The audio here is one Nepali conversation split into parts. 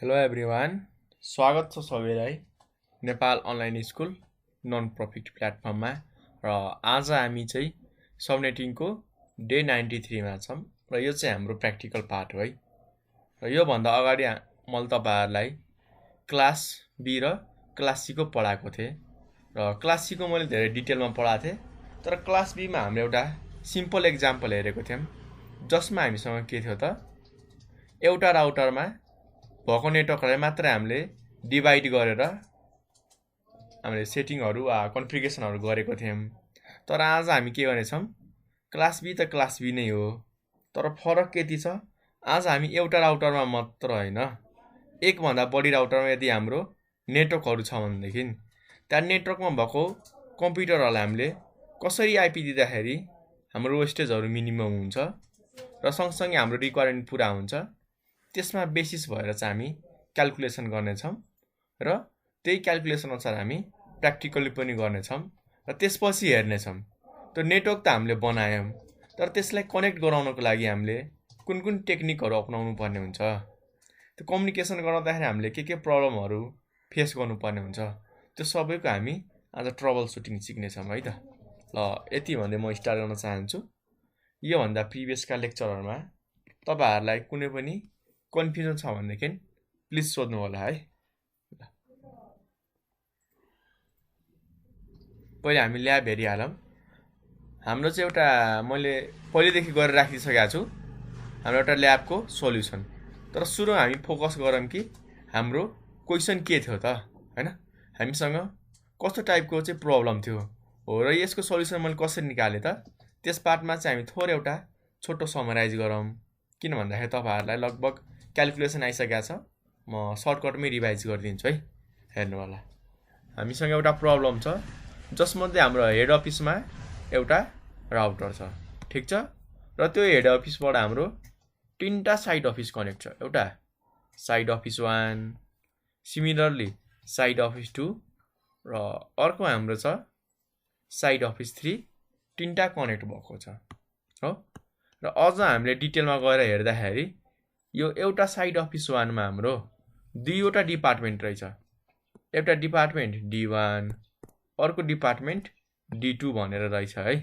हेलो एभ्रिवान, स्वागत छ सबैलाई Nepal online school non profit प्लेटफर्ममा। र आज हामी चाहिँ सबनेटिङको डे 93 मा छौँ र यो चाहिँ हाम्रो प्र्याक्टिकल पार्ट हो है। र योभन्दा अगाडि मैले तपाईँहरूलाई क्लास बी र क्लास सीको पढाएको थिएँ र क्लास सीको मैले धेरै डिटेलमा पढाएको थिएँ, तर क्लास बीमा हामीले एउटा सिम्पल एक्जाम्पल हेरेको थियौँ जसमा हामीसँग के थियो त, एउटा राउटरमा भएको नेटवर्कलाई मात्र हामीले डिभाइड गरेर हामीले सेटिङहरू वा कन्फिगरेसनहरू गरेको थियौँ। तर आज हामी के गर्नेछौँ, क्लास बी त क्लास बी नै हो, तर फरक के छ, आज हामी एउटा राउटरमा मात्र होइन, एकभन्दा बढी राउटरमा यदि हाम्रो नेटवर्कहरू छ भनेदेखि त्यहाँ नेटवर्कमा भएको कम्प्युटरहरूलाई हामीले कसरी आइपी दिँदाखेरि हाम्रो वेस्टेजहरू मिनिमम हुन्छ र सँगसँगै हाम्रो रिक्वायरमेन्ट पुरा हुन्छ, त्यसमा बेसिस भएर चाहिँ हामी क्याल्कुलेसन गर्नेछौँ र त्यही क्याल्कुलेसन अनुसार हामी प्र्याक्टिकली पनि गर्नेछौँ र त्यसपछि हेर्नेछौँ त्यो नेटवर्क त हामीले बनायौँ, तर त्यसलाई कनेक्ट गराउनको लागि हामीले कुन कुन टेक्निकहरू अपनाउनु पर्ने हुन्छ, त्यो कम्युनिकेसन गराउँदाखेरि हामीले के प्रब्लमहरू फेस गर्नुपर्ने हुन्छ, त्यो सबैको हामी आज ट्रबल सुटिङ सिक्नेछौँ है त। ल यति भन्दै म स्टार्ट गर्न चाहन्छु। योभन्दा प्रिभियसका लेक्चरहरूमा तपाईँहरूलाई कुनै पनि कन्फ्युजन छ भनेदेखि प्लिज सोध्नु होला है। पहिले हामी ल्याब हेरिहालौँ। हाम्रो चाहिँ एउटा मैले पहिलेदेखि गरेर राखिसकेको छु हाम्रो एउटा ल्याबको सोल्युसन, तर सुरु हामी फोकस गरौँ कि हाम्रो क्वेसन के थियो त हैन, हामीसँग कस्तो टाइपको चाहिँ प्रब्लम थियो हो र यसको सोल्युसन मैले कसरी निकालेँ त, त्यस पार्टमा चाहिँ हामी थोरै एउटा छोटो समराइज गरौँ। किन भन्दाखेरि तपाईँहरूलाई लगभग क्याल्कुलेसन आइसकेको छ, म सर्टकटमै रिभाइज गरिदिन्छु है, हेर्नु होला। हामीसँग एउटा प्रब्लम छ जसमध्ये हाम्रो हेड अफिसमा एउटा राउटर छ, ठिक छ, र त्यो हेड अफिसबाट हाम्रो तीनटा साइड अफिस कनेक्ट छ, एउटा side office 1, similarly side office 2 र अर्को हाम्रो छ साइड अफिस 3, तीनटा कनेक्ट भएको छ हो। र अझ हामीले डिटेलमा गएर हेर्दाखेरि यो एउटा साइड अफिस 1 मा हाम्रो दुईवटा डिपार्टमेन्ट रहेछ, एउटा डिपार्टमेन्ट D1 अर्को डिपार्टमेन्ट D2 भनेर रहेछ है।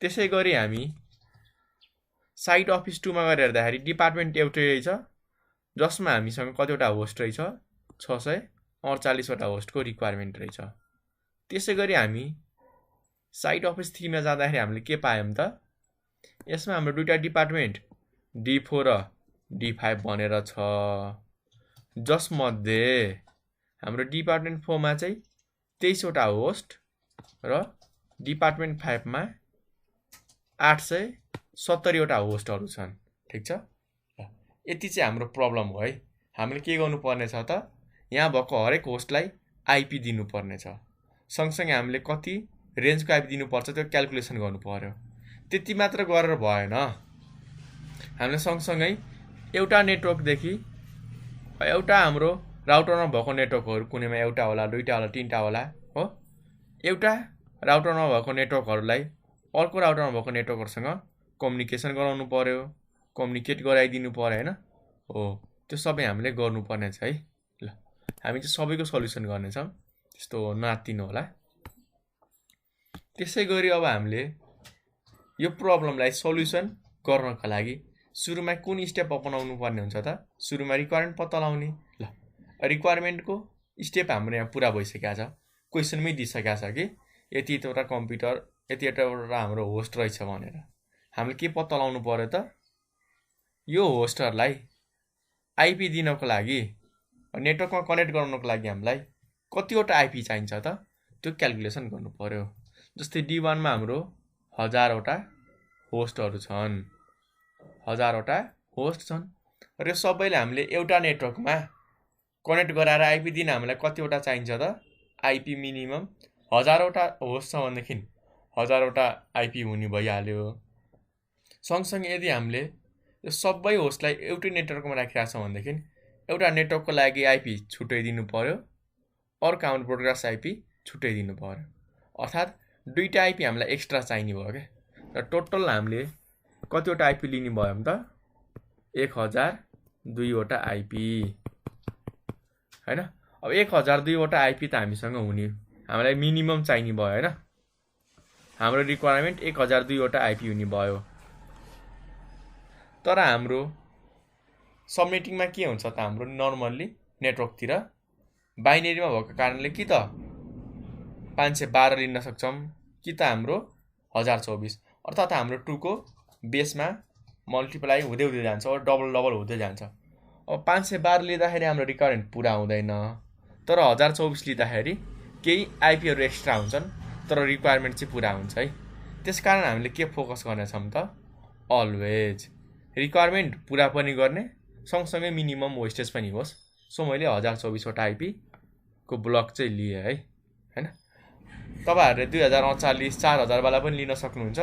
त्यसै गरी हामी साइड अफिस 2 मा गएर हेर्दाखेरि डिपार्टमेन्ट एउटै रहेछ जसमा हामीसँग कतिवटा होस्ट रहेछ, 648 वटा होस्टको रिक्वायरमेन्ट रहेछ। त्यसै गरी हामी साइड अफिस 3 मा जाँदाखेरि हामीले के पायौँ त, यसमा हाम्रो दुईटा डिपार्टमेन्ट D4 र D5 भनेर छ, जसमध्ये हाम्रो डिपार्टमेन्ट 4 मा चाहिँ 23 वटा होस्ट र डिपार्टमेन्ट 5 मा 870 वटा होस्टहरू छन्, ठिक छ। यति चाहिँ हाम्रो प्रब्लम हो है। हामीले के गर्नुपर्ने छ त, यहाँ भएको हरेक होस्टलाई आइपी दिनुपर्ने छ, सँगसँगै हामीले कति रेन्जको आइपी दिनुपर्छ त्यो क्याल्कुलेसन गर्नु पर्यो। त्यति मात्र गरेर भएन, हामीले सँगसँगै एउटा नेटवर्कदेखि एउटा हाम्रो राउटरमा भएको नेटवर्कहरू कुनैमा एउटा होला, दुईटा होला, तीनटा होला हो, एउटा राउटरमा भएको नेटवर्कहरूलाई अर्को राउटरमा भएको नेटवर्कहरूसँग कम्युनिकेसन गराउनु पर्यो, कम्युनिकेट गराइदिनु पर्यो हैन हो, त्यो सबै हामीले गर्नुपर्ने छ है। ल हामी चाहिँ सबैको सल्युसन गर्नेछौँ, त्यस्तो नातिनु होला। त्यसै गरी अब हामीले यो प्रब्लमलाई सल्युसन गर्नका लागि सुरुमा कुन स्टेप अपनाउनु पर्ने हुन्छ त, सुरुमा रिक्वायरमेन्ट पत्ता लगाउने। ल रिक्वायरमेन्टको स्टेप हाम्रो यहाँ पुरा भइसकेको छ, क्वेसनमै दिइसकेको छ कि यतिवटा कम्प्युटर यतिवटा हाम्रो होस्ट रहेछ भनेर। हामीले के पत्ता लगाउनु पर्यो त, यो होस्टहरूलाई आइपी दिनको लागि नेटवर्कमा कनेक्ट गराउनको लागि हामीलाई कतिवटा आइपी चाहिन्छ त, त्यो क्याल्कुलेसन गर्नु पर्यो। जस्तै D1 मा हाम्रो 1000 वटा होस्टहरू छन्, 1000 वटा होस्ट छन् र यो सबैले हामीले एउटा नेटवर्कमा कनेक्ट गराएर आइपी दिन हामीलाई कतिवटा चाहिन्छ त, आइपी मिनिमम 1000 वटा होस्ट छ भनेदेखि 1000 वटा आइपी हुने भइहाल्यो। सँगसँगै यदि हामीले यो सबै होस्टलाई एउटै नेटवर्कमा राखिरहेको छ भनेदेखि एउटा नेटवर्कको लागि आइपी छुट्टै दिनु पर्यो, अर्को हाम्रो ब्रोडकास्ट आइपी छुट्टै दिनु पर्यो, अर्थात् दुईटा आइपी हामीलाई एक्स्ट्रा चाहिने भयो क्या। र टोटल हामीले कतिवटा आइपी लिने भयो भने त दुईवटा आइपी हैन। अब 1000 दुईवटा आइपी त हामीसँग हुने, हामीलाई मिनिमम चाहिने भयो हैन। हाम्रो रिक्वायरमेन्ट 1000 दुईवटा आइपी हुने भयो। तर हाम्रो सबनेटिङमा के हुन्छ त, हाम्रो नर्मल्ली नेटवर्कतिर बाइनेरीमा भएको कारणले कि त 512 लिन सक्छौँ कि त हाम्रो 1024, अर्थात् हाम्रो 2 को बेसमा मल्टिप्लाई हुँदै हुँदै जान्छ, डबल हुँदै जान्छ। अब 512 लिँदाखेरि हाम्रो रिक्वायरमेन्ट पुरा हुँदैन, तर 1024 लिँदाखेरि केही आइपीहरू एक्स्ट्रा हुन्छन् तर रिक्वायरमेन्ट चाहिँ पुरा हुन्छ है। त्यसकारण हामीले के फोकस गर्नेछौँ त, अलवेज रिक्वायरमेन्ट पुरा पनि गर्ने सँगसँगै मिनिमम वेस्टेज पनि होस्। सो मैले 1024वटा आइपी को ब्लक चाहिँ लिएँ है हैन। तपाईहरुले 2039 4000 वाला पनि लिन सक्नुहुन्छ,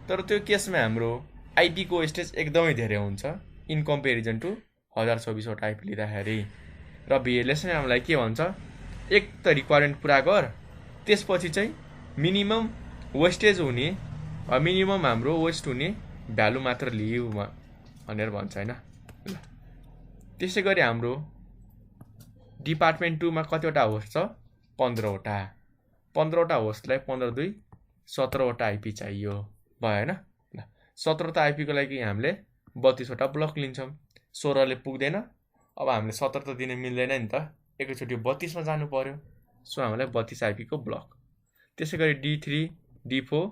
तर त्यो केसमा हाम्रो आइपी को वेस्टेज एकदमै धेरै हुन्छ इन कम्पेरिजन टु 1024वटा आइपी लिँदाखेरि। र भिएलएसले हामीलाई के भन्छ, एक त रिक्वायरमेन्ट पुरा गर, त्यसपछि चाहिँ मिनिमम वेस्टेज हुने मिनिमम हाम्रो वेस्ट हुने भ्यालु मात्र लिऊ भनेर भन्छ हैन। त्यसै गरी हाम्रो डिपार्टमेन्ट 2 मा कतिवटा होस्ट छ, 15वटा। 15वटा होस्टलाई 15 2 17वटा आइपी चाहियो भयो हैन। 17वटा आइपी को लागि हामीले 32वटा ब्लक लिन्छौँ। 16 ले पुग्दैन, अब हामीले 17 त दिन मिल्दैन नि त, एकैचोटि 32 मा जानु पर्यो। सो हामीलाई 32 आइपी को ब्लक। त्यसै गरी D3 D4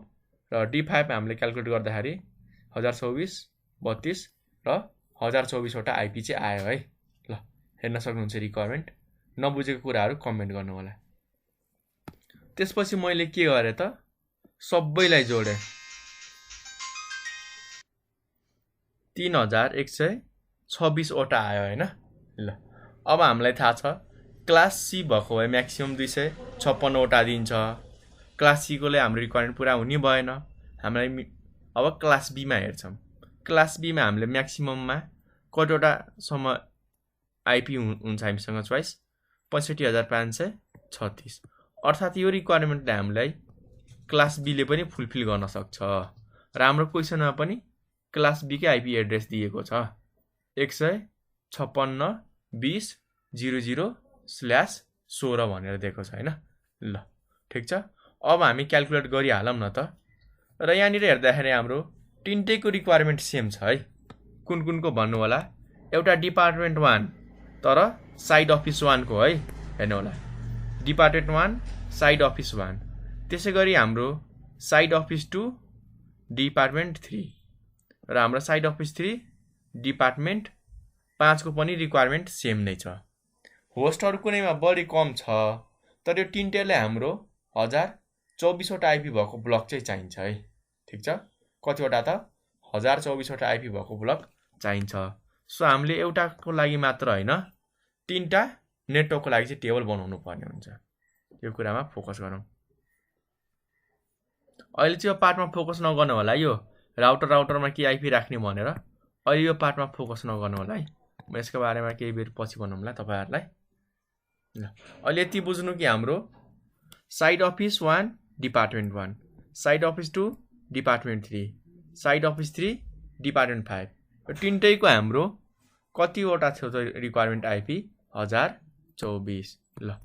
र D5 हामीले क्याल्कुलेट गर्दाखेरि 1024 32 र 1024वटा आइपी चाहिँ आयो है। ल हेर्न सक्नुहुन्छ रिक्वायरमेन्ट। नबुझेको कुराहरू कमेन्ट गर्नु होला। त्यसपछि मैले के गरे त, सबैलाई जोडे 3126वटा आयो हैन। ल अब हामीलाई थाहा छ क्लास सी भएको भए म्याक्सिमम 256वटा दिन्छ। क्लास सी कोले हाम्रो रिक्वायरमेन्ट पुरा हुने भएन। हामीलाई अब क्लास बी मा हेर्छौं। क्लास बी मा हामीले म्याक्सिमममा कतिवटा सम्म आइपी हुन्छ हामीसँग चोइस, 65536। अर्थात् यो रिक्वायरमेन्टले हामीलाई क्लास बी ले पनि फुलफिल गर्न सक्छ। र हाम्रो क्वेशनमा पनि क्लास बी कै आइपी एड्रेस दिएको छ, 156.20.00/16 भनेर दिएको छ हैन। ल ठीक छ, अब हामी क्याल्कुलेट गरिहालौँ न त। र यहाँनिर हेर्दाखेरि हाम्रो तीनटैको रिक्वायरमेन्ट सेम छ है। कुन कुनको भन्नु होला, एउटा डिपार्टमेन्ट 1 तर साइड अफिस 1 को है, हेर्नु होला डिपार्टमेन्ट 1 साइड अफिस 1। त्यसै गरी हाम्रो साइड अफिस 2 डिपार्टमेन्ट 3 र हाम्रो साइड अफिस 3 डिपार्टमेन्ट 5 को पनि रिक्वायरमेन्ट सेम नै छ। होस्टहरु कुनैमा बढी कम छ, तर यो तीनटैले हाम्रो 1024वटा आइपी भएको ब्लक चाहिँ चाहिन्छ है। ठीक छ, कतिवटा त 1024वटा आइपी भएको ब्लक चाहिन्छ। सो हामीले एउटाको लागि मात्र हैन, तीनटा नेटवर्कको लागि चाहिँ टेबल बनाउनु पर्ने हुन्छ। यो कुरामा फोकस गरौँ। अहिले चाहिँ यो पार्टमा फोकस नगर्नु होला, यो राउटरमा के आइपी राख्ने भनेर अहिले यो पार्टमा फोकस नगर्नु होला है। म यसको बारेमा केही बेर पछि भन्नुला तपाईहरुलाई। ल अहिले यति बुझ्नु कि हाम्रो side office 1 department 1, side office 2 department 3, side office 3 department 5, यो तीनटैको हाम्रो कतिवटा थियो त रिक्वायरमेन्ट आइपी, 1024। ल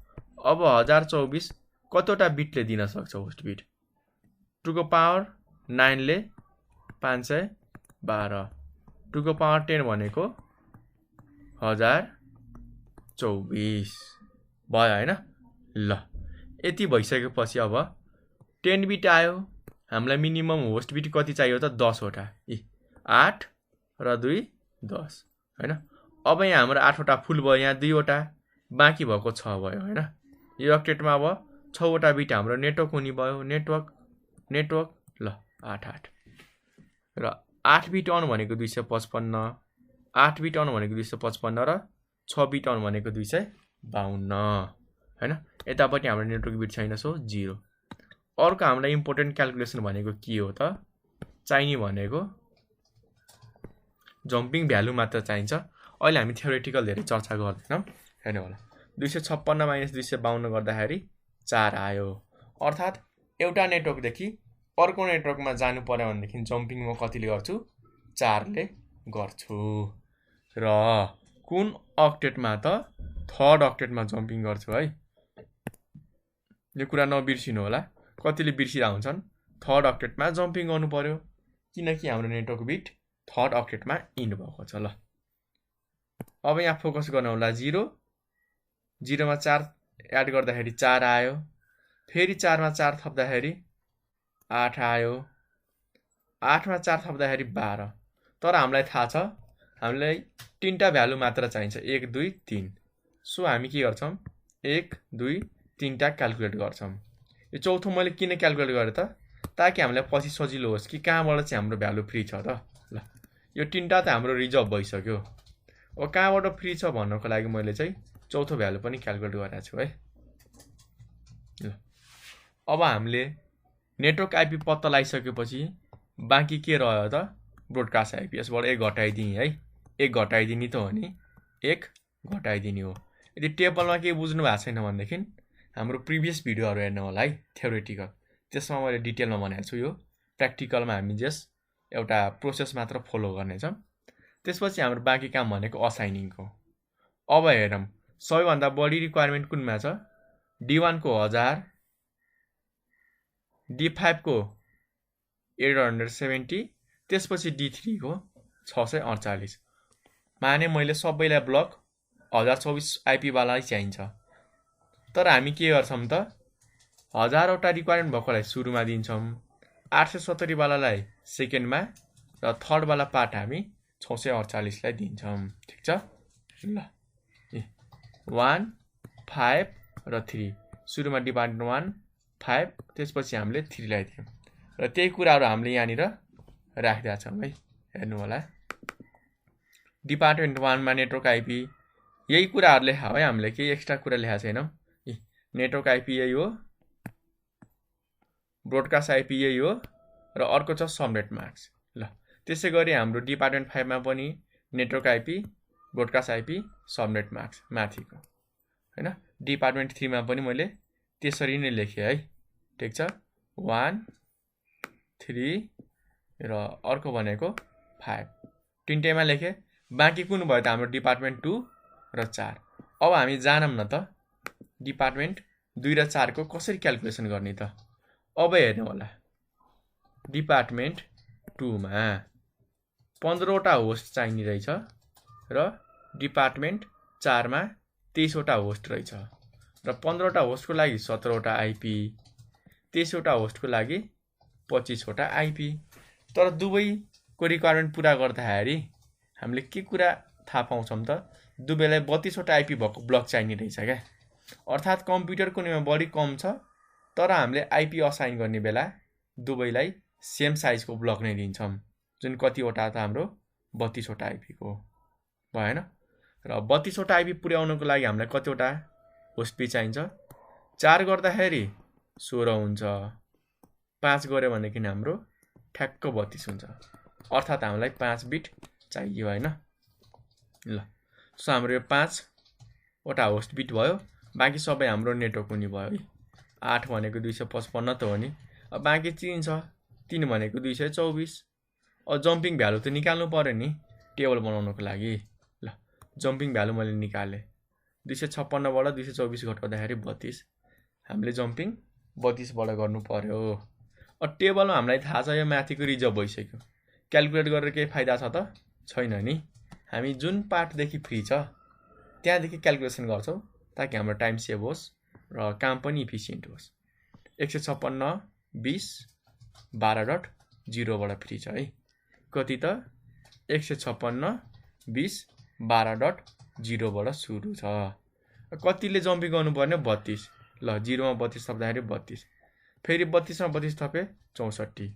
अब 1024 कतिवटा बिटले दिन सक्छ होस्ट बिट, 2 को पावर 9 ले 512, 2 को पावर 10 भनेको 1024 भयो हैन। ल यति भइसकेपछि अब 10 बिट आयो। हामीलाई मिनिमम होस्ट बिट कति चाहियो त, 10वटा। 8 र 2 10 हैन। अब यहाँ हाम्रो 8वटा फुल भयो, यहाँ 2वटा बाँकी भएको 6 भयो हैन। यो अक्टेटमा अब 6वटा बिट हाम्रो नेटवर्क हुने भयो, नेटवर्क ल 8 र 8 बिट अन भनेको 255, 8 बिट अन भनेको 255 र 6 बिट अन भनेको 252 हैन। यतापट्टि हाम्रो नेटवर्क बिट छैन, सो 0। अर्को हामीलाई इम्पोर्टेन्ट क्याल्कुलेसन भनेको के हो त, चाहिने भनेको जम्पिङ भ्यालु मात्र चाहिन्छ। अहिले हामी थ्योरेटिकल धेरै चर्चा गर्दैनौँ, हेर्नु होला 256 - 252 गर्दाखेरि 4 आयो। अर्थात् एउटा नेटवर्कदेखि अर्को नेटवर्कमा जानु पर्यो भनेदेखि जम्पिङ म कतिले गर्छु, 4 ले गर्छु। र कुन अक्टेटमा त थर्ड अक्टेटमा जम्पिङ गर्छु है। यो कुरा नबिर्सिनु होला, कतिले बिर्सिरहेका हुन्छन्। थर्ड अक्टेटमा जम्पिङ गर्नु पर्यो किनकि हाम्रो नेटवर्क बिट थर्ड अक्टेटमा इन्ड भएको छ। ल अब यहाँ फोकस गर्नु होला 0 0 मा 4 एड गर्दाखेरि 4 आयो, फेरि 4 मा 4 थप्दाखेरि 8 आयो, 8 मा 4 थप्दाखेरि 12। तर हामीलाई थाहा छ हामीलाई 3टा भ्यालु मात्र चाहिन्छ 1 2 3। सो हामी के गर्छौं 1 2 3टा क्याल्कुलेट गर्छौं। यो चौथो मैले किन क्याल्कुलेट गरे त ताकि हामीलाई पछि सजिलो होस् कि कहाँबाट चाहिँ हाम्रो भ्यालु फ्री छ त। ल यो 3टा त हाम्रो रिजर्भ भइसक्यो। अब कहाँबाट फ्री छ भन्नको लागि मैले चाहिँ चौथो भ्यालु पनि क्याल्कुलेट गरेको छु है। ल अब हामीले नेटवर्क आइपी पत्ता लगाइसकेपछि बाँकी के रह्यो त ब्रोडकास्ट आइपी। यसबाट 1 घटाइदिने है, 1 घटाइदिने त हो नि, 1 घटाइदिने हो। यदि टेबलमा केही बुझ्नु भएको छैन भनेदेखि हाम्रो प्रिभियस भिडियोहरू हेर्नु होला है, थ्योरेटिकल। त्यसमा मैले डिटेलमा भनेको छु। यो प्र्याक्टिकलमा हामी जस्ट एउटा प्रोसेस मात्र फलो गर्नेछौँ। त्यसपछि हाम्रो बाँकी काम भनेको असाइनिङको। अब हेरौँ सबैभन्दा बढी रिक्वायरमेन्ट कुनमा छ, D1 को 1000, D5 को 870, त्यसपछि D3 को 648। माने मैले सबैलाई ब्लक 1024 आइपी वाला चाहिन्छ। तर हामी के गर्छौं त 1000 वटा रिक्वायरमेन्ट भएकोलाई सुरुमा दिन्छौं, 870 वालालाई सेकेन्डमा र थर्ड वाला पार्ट हामी 648 लाई दिन्छौं। ठीक छ। ल 1 5 र 3 सुरुमा डिपार्टमेन्ट 1 5 त्यसपछि हामीले 3 लाई दियौं र त्यही कुराहरु हामीले यहाँनिर राखिदिएका छौं है। हेर्नु होला डिपार्टमेन्ट 1 मा नेटवर्क आइपी यही कुराहरु लेखा है, हामीले केही एक्स्ट्रा कुरा लेखा छैनौं। नेटवर्क आइपी यही हो, ब्रोडकास्ट आइपी यही हो र अर्को छ सबनेट मास्क। ल त्यसैगरी हाम्रो डिपार्टमेन्ट 5 मा पनि network IP, broadcast IP, subnet mask माथिको हैन। डिपार्टमेन्ट 3 मा पनि मैले त्यसरी नै लेखे है। ठीक छ। 1 3 र अर्को भनेको 5 तीनटैमा लेखे। बाँकी कुन भयो त हाम्रो डिपार्टमेन्ट 2 र 4। अब हामी जानौं न त डिपार्टमेन्ट 2 र 4 को कसरी क्याल्कुलेसन गर्ने त। अब हेर्नु होला डिपार्टमेन्ट 2 मा 15 वटा होस्ट चाहिने रहेछ र डिपार्टमेन्ट 4 मा 23 वटा होस्ट रहेछ र 15 वटा होस्टको लागि 17 वटा आइपी, 23 वटा होस्टको लागि 25 वटा आइपी। तर दुवैको रिक्वायरमेन्ट पूरा गर्दाखेरि हामीले के कुरा थाहा पाउँछौं त दुवैलाई 32 वटा आइपी भएको ब्लक चाहिने रहेछ क्या। अर्थात कम्प्युटरको नियम बढी कम छ तर हामीले आइपी असाइन गर्ने बेला दुवैलाई सेम साइजको ब्लक नै दिन्छौं, जुन कतिवटा त हाम्रो 32 वटा आइपी को भएन। र 32 वटा आइपी पुर्याउनको लागि हामीलाई कतिवटा होस्ट बी चाहिन्छ, 4 गर्दाखेरि 16 हुन्छ, 5 गर्यो भनेदेखि हाम्रो ठ्याक्क 32 हुन्छ। अर्थात हामीलाई 5 बिट चाहियो हैन। ल सो हाम्रो यो 5 वटा होस्ट बिट भयो, बाँकी सबै हाम्रो नेटवर्क हुने भयो है। 8 भनेको 255 त हो नि। अब बाँकी 3 छ, 3 भनेको 224। अब जम्पिङ भ्यालु त निकाल्नु पर्यो नि टेबल बनाउनको लागि। ल जम्पिङ भ्यालु मैले निकाले, 256 बाट 224 घटाउँदाखेरि 32। हामीले जम्पिङ 32 बाट गर्नु पर्यो। अब टेबलमा हामीलाई थाहा छ यो माथिको रिजर्भ भइसक्यो, क्याल्कुलेट गरेर केही फाइदा छ त छैन नि। हामी जुन पार्टदेखि फ्री छ त्यहाँदेखि क्याल्कुलेसन गर्छौं ताकि हाम्रो टाइम सेभ होस् र काम पनि इफिसिएन्ट होस्। 156 20 12.0 बाट फ्री छ है। कति त 156 20 12.0 बाट सुरु छ। कतिले जम्पिङ गर्नुपर्ने 32। ल 0 मा 32 थप्दाखेरि 32, फेरि 32 मा 32 थपे 64।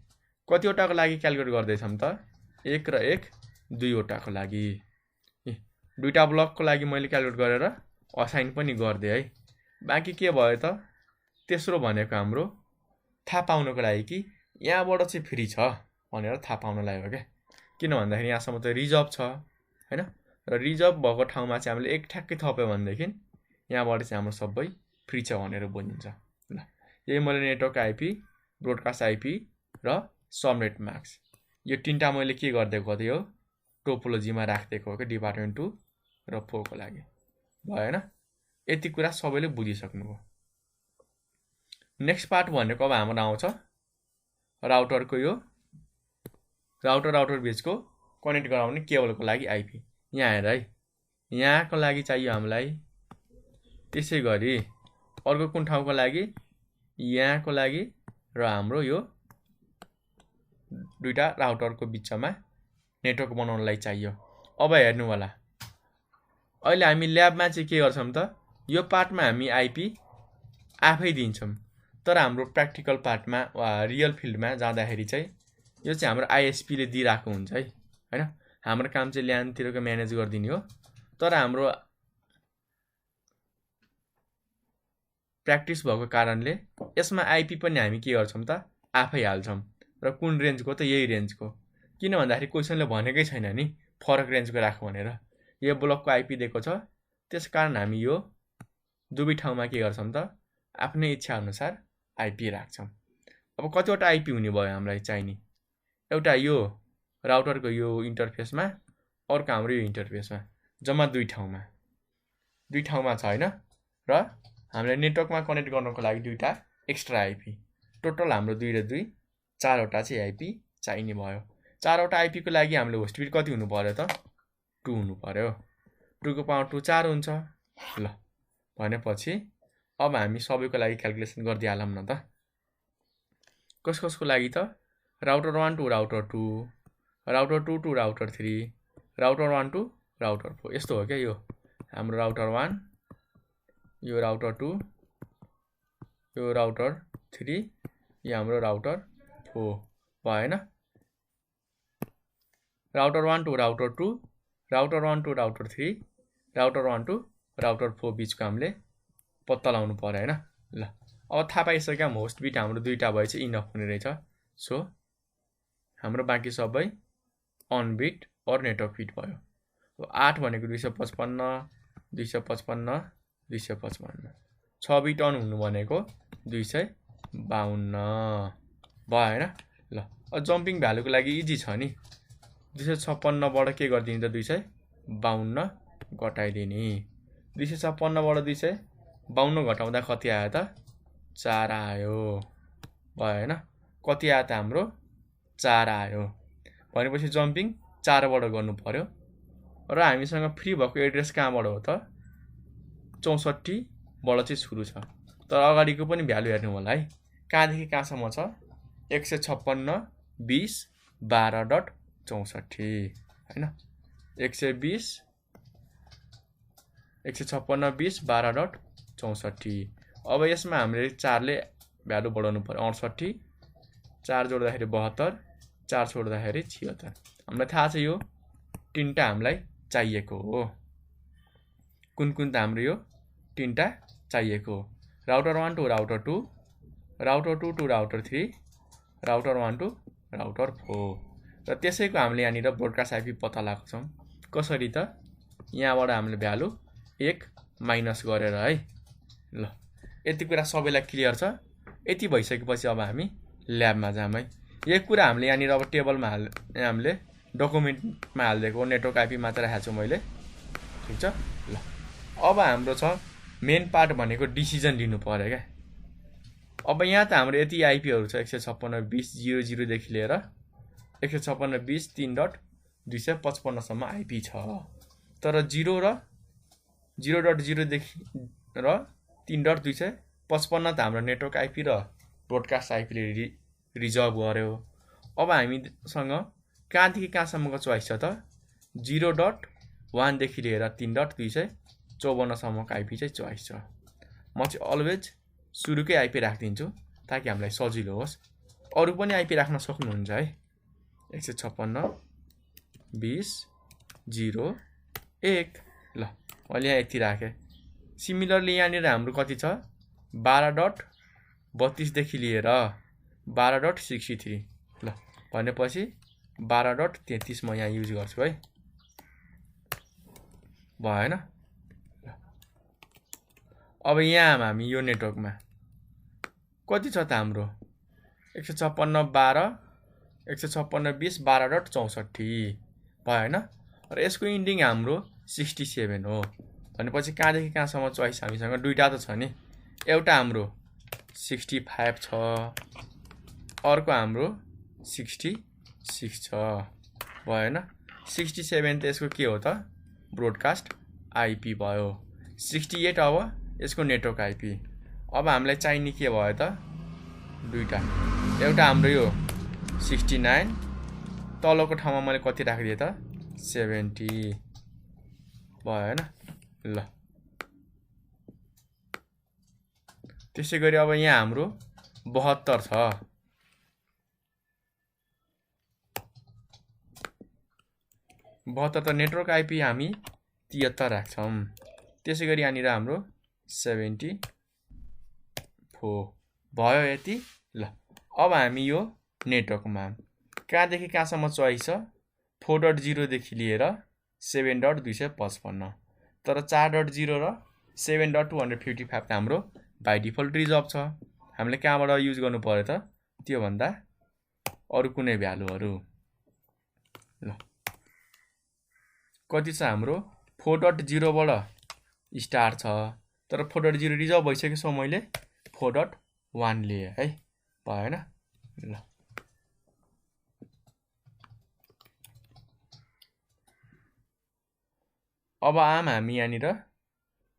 कतिवटाको लागि क्याल्कुलेट गर्दैछौं त 1 र 1 2 वटाको लागि। दुईटा ब्लकको लागि मैले क्याल्कुलेट गरेर असाइन पनि गर्दै है। बाँकी के भयो त तेस्रो भनेको हाम्रो थाहा पाउनको लागि कि यहाँबाट चाहिँ फ्री छ भनेर थाहा पाउनलाई हो क्या। किन भन्दाखेरि यहाँसम्म त रिजर्भ छ हैन, र रिजर्भ भएको ठाउँमा चाहिँ हामीले एक ठ्याक्कै थप्यो भनेदेखि यहाँबाट चाहिँ हाम्रो सबै फ्री छ भनेर बुझिन्छ। ल यही मैले नेटवर्क आइपी, ब्रोडकास्ट आइपी र सबनेट मास्क यो तीनटा मैले के गर्दै गएको हो टोपोलोजीमा राख्दिएको हो कि डिपार्टमेन्ट 2 र 4 को लागि भएन। यति कुरा सबैले बुझिसक्नुभयो। नेक्स्ट पार्ट भनेको अब हाम्रो आउँछ राउटरको यो राउटर बीचको कनेक्ट गराउने केबलको लागि आइपी। यहाँ हेर है, यहाँको लागि चाहियो हामीलाई, त्यसै गरी अर्को कुन ठाउँको लागि, यहाँको लागि र हाम्रो यो दुईटा राउटरको बिचमा नेटवर्क बनाउनलाई चाहियो। अब हेर्नु होला, अहिले हामी ल्याबमा चाहिँ के गर्छौँ त, यो पार्टमा हामी आइपी आफै दिन्छौँ, तर हाम्रो प्र्याक्टिकल पार्टमा वा रियल फिल्डमा जाँदाखेरि चाहिँ यो चाहिँ हाम्रो आइएसपीले दिइरहेको हुन्छ है, होइन। हाम्रो काम चाहिँ ल्यानतिरको म्यानेज गरिदिने हो, तर हाम्रो प्र्याक्टिस भएको कारणले यसमा आइपी पनि हामी के गर्छौँ त, आफै हाल्छौँ। र कुन रेन्जको त, यही रेन्जको। किन भन्दाखेरि क्वेसनले भनेकै छैन नि फरक रेन्जको राख भनेर। यो ब्लकको आइपी दिएको छ, त्यस कारण हामी यो दुवै ठाउँमा के गर्छौँ त, आफ्नै इच्छा अनुसार आइपी राख्छौँ। अब कतिवटा आइपी हुने भयो हामीलाई चाहिने, एउटा यो राउटरको यो इन्टरफेसमा, अर्को हाम्रो यो इन्टरफेसमा, जम्मा दुई ठाउँमा छ होइन। र हामीले नेटवर्कमा कनेक्ट गर्नको लागि दुईटा एक्स्ट्रा आइपी, टोटल हाम्रो 2 र 2 4वटा चाहिँ आइपी चाहिने भयो। 4वटा आइपीको लागि हामीले होस्ट बिट कति हुनु पर्यो त, 2 हुनु पर्यो। 2 को पावर 2 4 हुन्छ। ल भनेपछि अब हामी सबैको लागि क्याल्कुलेसन गरिदिइहालौँ न त। कसको लागि त, router 1 to router 2, router 2 to router 3, router 1 to router 4, यस्तो हो क्या। यो हाम्रो राउटर 1, यो राउटर 2, यो राउटर 3, यो हाम्रो राउटर 4 भएन। Router 1 to router 2, router 1 to router 3, router 1 to router 4 बिचको हामीले पत्ता लगाउनु पर्यो होइन। ल अब थाहा पाइसक्यौँ होस्ट बिट हाम्रो दुईटा भए चाहिँ इनफ हुने रहेछ। सो हाम्रो बाँकी सबै अन बिट और नेटवर्क बिट भयो। अब 8 भनेको 255, 255, 255, 6 बिट अन हुनु भनेको 252 भयो होइन। ल अब जम्पिङ भ्यालुको लागि इजी छ नि, 256बाट के गरिदिने त, 252 घटाइदिने। 256बाट 252 घटाउँदा कति आयो त, 4 आयो भयो होइन। कति आयो त हाम्रो, 4 आयो भनेपछि जम्पिङ 4बाट गर्नु पर्यो। र हामीसँग फ्री भएको एड्रेस कहाँबाट हो त, 64बाट चाहिँ सुरु छ। तर अगाडिको पनि भ्यालु हेर्नु होला है, कहाँदेखि कहाँसम्म छ, 156.20.12.64 होइन। 156.20.12.64। अब यसमा हामीले 4ले भ्यालु बढाउनु पर्यो, 68, 4 जोड्दाखेरि 72, 4 छोड्दाखेरि 76। हामीलाई थाहा छ यो 3टा हामीलाई चाहिएको हो। कुन त हाम्रो यो 3टा चाहिएको हो, router 1 to router 2, router 2 to router 3, router 1 to router 4। र त्यसैको हामीले यहाँनिर ब्रोडकास्ट आइपी पत्ता लगाएको छौँ। कसरी त, यहाँबाट हामीले भ्यालु 1 माइनस गरेर है। ल यति कुरा सबैलाई क्लियर छ। यति भइसकेपछि अब हामी ल्याबमा जाम है। यो कुरा हामीले यहाँनिर अब टेबलमा हामीले डकुमेन्टमा हालिदिएको नेटवर्क आइपी मात्र राखेको छु मैले, ठिक छ। ल अब हाम्रो छ मेन पार्ट भनेको डिसिजन लिनु पर्यो क्या। अब यहाँ त हाम्रो यति आइपीहरू छ, 156.20.00 देखि लिएर 156.20.3.255सम्म आइपी छ। तर 0 र 0.0 देखि र 3.255 त हाम्रो नेटवर्क आइपी र ब्रोडकास्ट आइपीले रिजर्भ गर्यो। अब हामीसँग कहाँदेखि कहाँसम्मको चोइस छ त, 0.1 देखि लिएर 3.254सम्मको आइपी चाहिँ चोइस छ। म चाहिँ अलवेज सुरुकै आइपी राखिदिन्छु ताकि हामीलाई सजिलो होस्। अरू पनि आइपी राख्न सक्नुहुन्छ है, 156.20.01। ल मैले यहाँ यति राखेँ। सिमिलरली यहाँनिर हाम्रो कति छ, 12.32 देखि लिएर 12.63। ल भनेपछि 12.33 म यहाँ युज गर्छु है, भएन। अब यहाँ हामी यो नेटवर्कमा कति छ त हाम्रो, 156.20.12.64 भएन। र यसको इन्डिङ हाम्रो 67 हो भनेपछि कहाँदेखि कहाँसम्म चोइस हामीसँग दुईटा त छ नि एउटा हाम्रो 65 छ अर्को हाम्रो 66 छ भएन 67 त यसको के हो त ब्रोडकास्ट आईपी भयो 68 अब यसको नेटवर्क आईपी अब हामीलाई चाहिने के भयो त दुईटा एउटा हाम्रो यो 69 तलको ठाउँमा मैले कति राखिदिए त 70 भयो हैन ल त्यसै गरी अब यहाँ हाम्रो 72 छ 72 त नेटवर्क आईपी हामी 73 राख्छौं त्यसै गरी यहाँनिर हाम्रो 74 भयो यति ल अब हामी यो नेटवर्कमा कहाँदेखि कहाँसम्म चोइस छ 4.0 देखि लिएर 7.255 तर 4.0 र 7.255 त हाम्रो बाइ डिफल्ट रिजर्भ छ हामीले कहाँबाट युज गर्नु पर्यो त त्यो भन्दा अरु कुनै भ्यालुहरु ल कति छ हाम्रो 4.0 बाट स्टार छ तर 4.0 रिजर्भ भइसकेछ मैले 4.1 लिए है भएन ल अब हामी यहाँनिर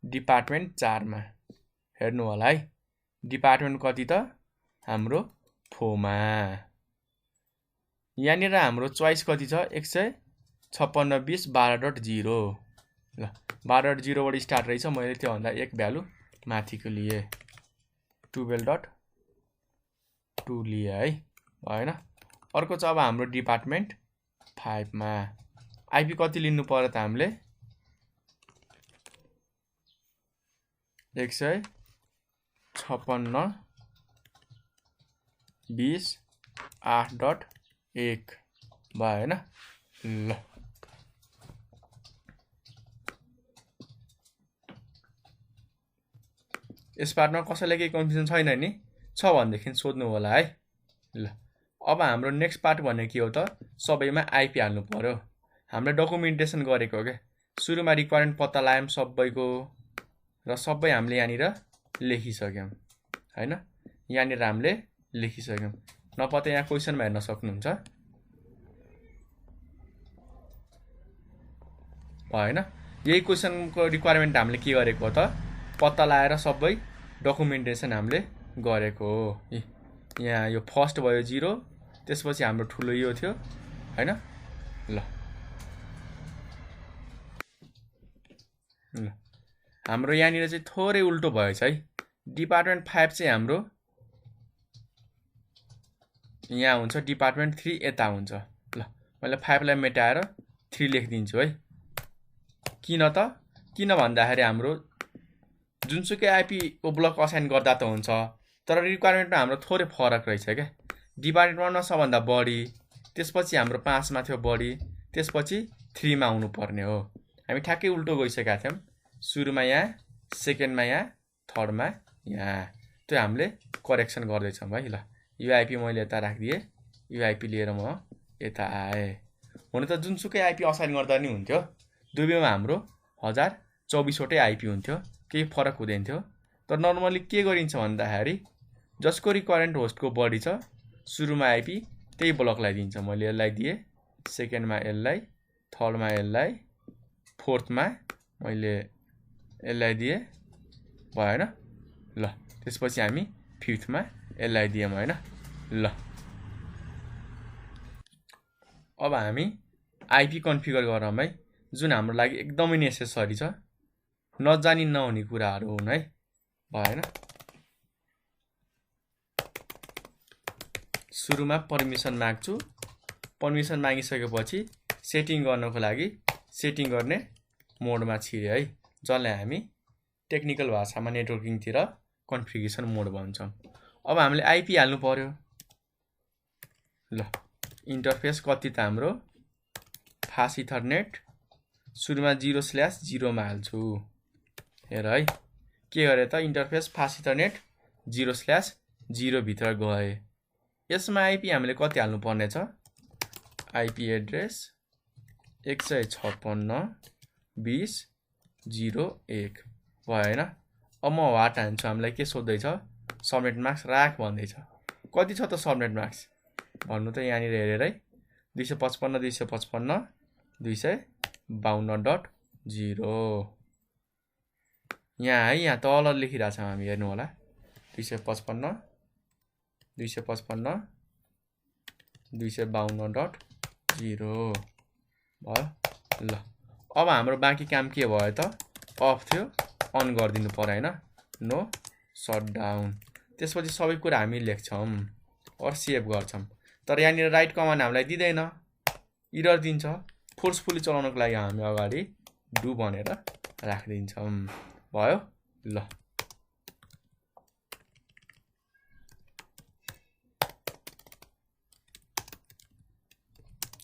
डिपार्टमेन्ट 4 मा हेर्नु होला है डिपार्टमेन्ट कति त हाम्रो 4 मा यहाँनिर हाम्रो चोइस कति छ 156 12.0 ल 12.0 बाट स्टार्ट रहेछ मैले त्यो भन्दा एक भ्यालु माथिको लिए 12.2 लिए है भएन अर्को छ अब हाम्रो डिपार्टमेन्ट 5 मा आईपी कति लिनु पर्यो त हामीले 156 20 8.1 भएन ल यस पार्टमा कसैलाई केही कन्फ्युजन छैन नि छ भनेदेखि सोध्नु होला है ल अब हाम्रो नेक्स्ट पार्ट भने के हो त सबैमा आईपी हाल्नु पर्यो हामीले डकुमेन्टेसन गरेको हो के सुरुमा रिक्वायरमेन्ट पत्ता लगायौं सबैको र सबै हामीले यहाँनिर लेखिसक्यौं हैन यहाँनिर हामीले लेखिसक्यौं नपत्ता यहाँ क्वेशनमा हेर्न सक्नुहुन्छ भएन यही क्वेशनको रिक्वायरमेन्ट हामीले के गरेको हो त पत्ता लगाएर सबै डकुमेन्टेसन हामीले गरेको हो यहाँ यो फर्स्ट भयो 0 त्यसपछि हाम्रो ठुलो यो थियो हैन ल हाम्रो यहाँनिर चाहिँ थोरै उल्टो भएछ है डिपार्टमेन्ट 5 चाहिँ हाम्रो यहाँ हुन्छ डिपार्टमेन्ट 3 यता हुन्छ ल मैले 5 लाई मेटाएर 3 लेखिदिन्छु है किन भन्दाखेरि हाम्रो जुनसुकै आईपी को ब्लक असाइन गर्दा त हुन्छ तर रिक्वायरमेन्टमा हाम्रो थोरै फरक रहेछ के डिपार्टमेन्ट 1 मा सबभन्दा बढी त्यसपछि हाम्रो 5 मा थियो बढी त्यसपछि 3 मा आउनु पर्ने हो हामी ठ्याक्कै उल्टो गइसकेका थियौं सुरुमा यहाँ सेकेन्डमा यहाँ थर्डमा यहाँ त्यो हामीले करेक्सन गर्दै छौं है ल यो आईपी मैले यता राखिदिए यो आईपी लिएर म यता आए हुन त जुनसुकै आईपी असाइन गर्दा नि हुन्थ्यो दुवैमा हाम्रो 1024 वटै आईपी हुन्थ्यो केही फरक हुँदैन थियो तर नर्मली के गरिन्छ भन्दाखेरि जसको रिक्वायरमेन्ट होस्टको बढी छ सुरुमा आईपी त्यही ब्लकलाई दिन्छ मैले यसलाई दिए सेकेन्डमा यसलाई थर्डमा यसलाई फोर्थमा मैले यसलाई दिए भएन ल त्यसपछि हामी फिफ्थमा यसलाई दियौं हैन ल अब हामी आईपी कन्फिगर गरौँ है जुन हाम्रो लागि एकदमै नेसेसरी छ नजानी नहुने कुराहरु हुन् है भएन सुरुमा परमिसन माग्छु परमिसन मागिसकेपछि सेटिङ गर्नको लागि सेटिङ गर्ने मोडमा छिरे है जसलाई हामी टेक्निकल भाषामा नेटवर्किङ तिर कन्फिगरेसन मोड भन्छौं अब हामीले आईपी हाल्नु पर्यो ल इन्टरफेस कति त हाम्रो फास्ट इथरनेट सुरुमा 0/0 मा हाल्छु हेर है के गरे त इन्टरफेस फास्ट इथरनेट 0/0 भित्र गए यसमा आईपी हामीले कति हाल्नु पर्ने छ आईपी एड्रेस 156 20.01 भयो हैन। अब म वाट हान्छु, हामीलाई के सोध्दैछ, सबनेट मार्क्स राख भन्दैछ। कति छ त सबनेट मार्क्स भन्नु त यहाँनिर हेरेरै 255 255 252.0 यहाँ है, यहाँ तल लेखिरहेछ हामी, हेर्नु होला 255 255 252.0 भयो। ल अब हाम्रो बाँकी काम के भयो त, अफ थियो अन गरिदिनु पर्यो हैन, नो शटडाउन। त्यसपछि सबै कुरा हामी लेख्छौँ और सेभ गर्छौँ। तर यहाँनिर राइट कमान्ड हामीलाई दिँदैन, इरर दिन्छ। फोर्सफुली चलाउनको लागि हामी अगाडि डु भनेर राखिदिन्छौँ। भयो। ल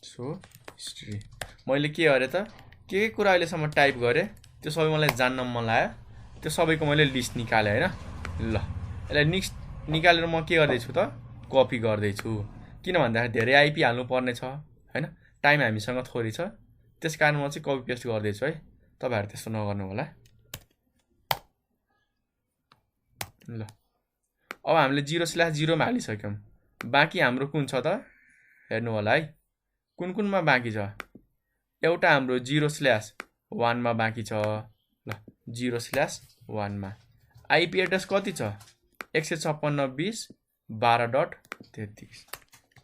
सो हिस्ट्री मैले के गरेँ त, के कुरा अहिलेसम्म टाइप गरेँ त्यो सबै मलाई जान्न मन लाग्यो, त्यो सबैको मैले लिस्ट निकालेँ हैन। ल यसलाई निकालेर म के गर्दैछु त, कपी गर्दैछु। किन भन्दाखेरि धेरै आइपी हाल्नु पर्ने छ हैन, टाइम हामीसँग थोरै छ, त्यसकारण म चाहिँ कपी पेस्ट गर्दैछु है। तपाईहरु त्यस्तो नगर्नु होला। ल अब हामीले 0/0 मा हालिसक्यौं। बाँकी हाम्रो कुन छ त, हेर्नु होला है, कुन कुनमा बाँकी छ। एउटा हाम्रो 0/1 मा बाँकी छ। ल 0/1 मा आइपी एड्रेस कति छ, 156.20.12.33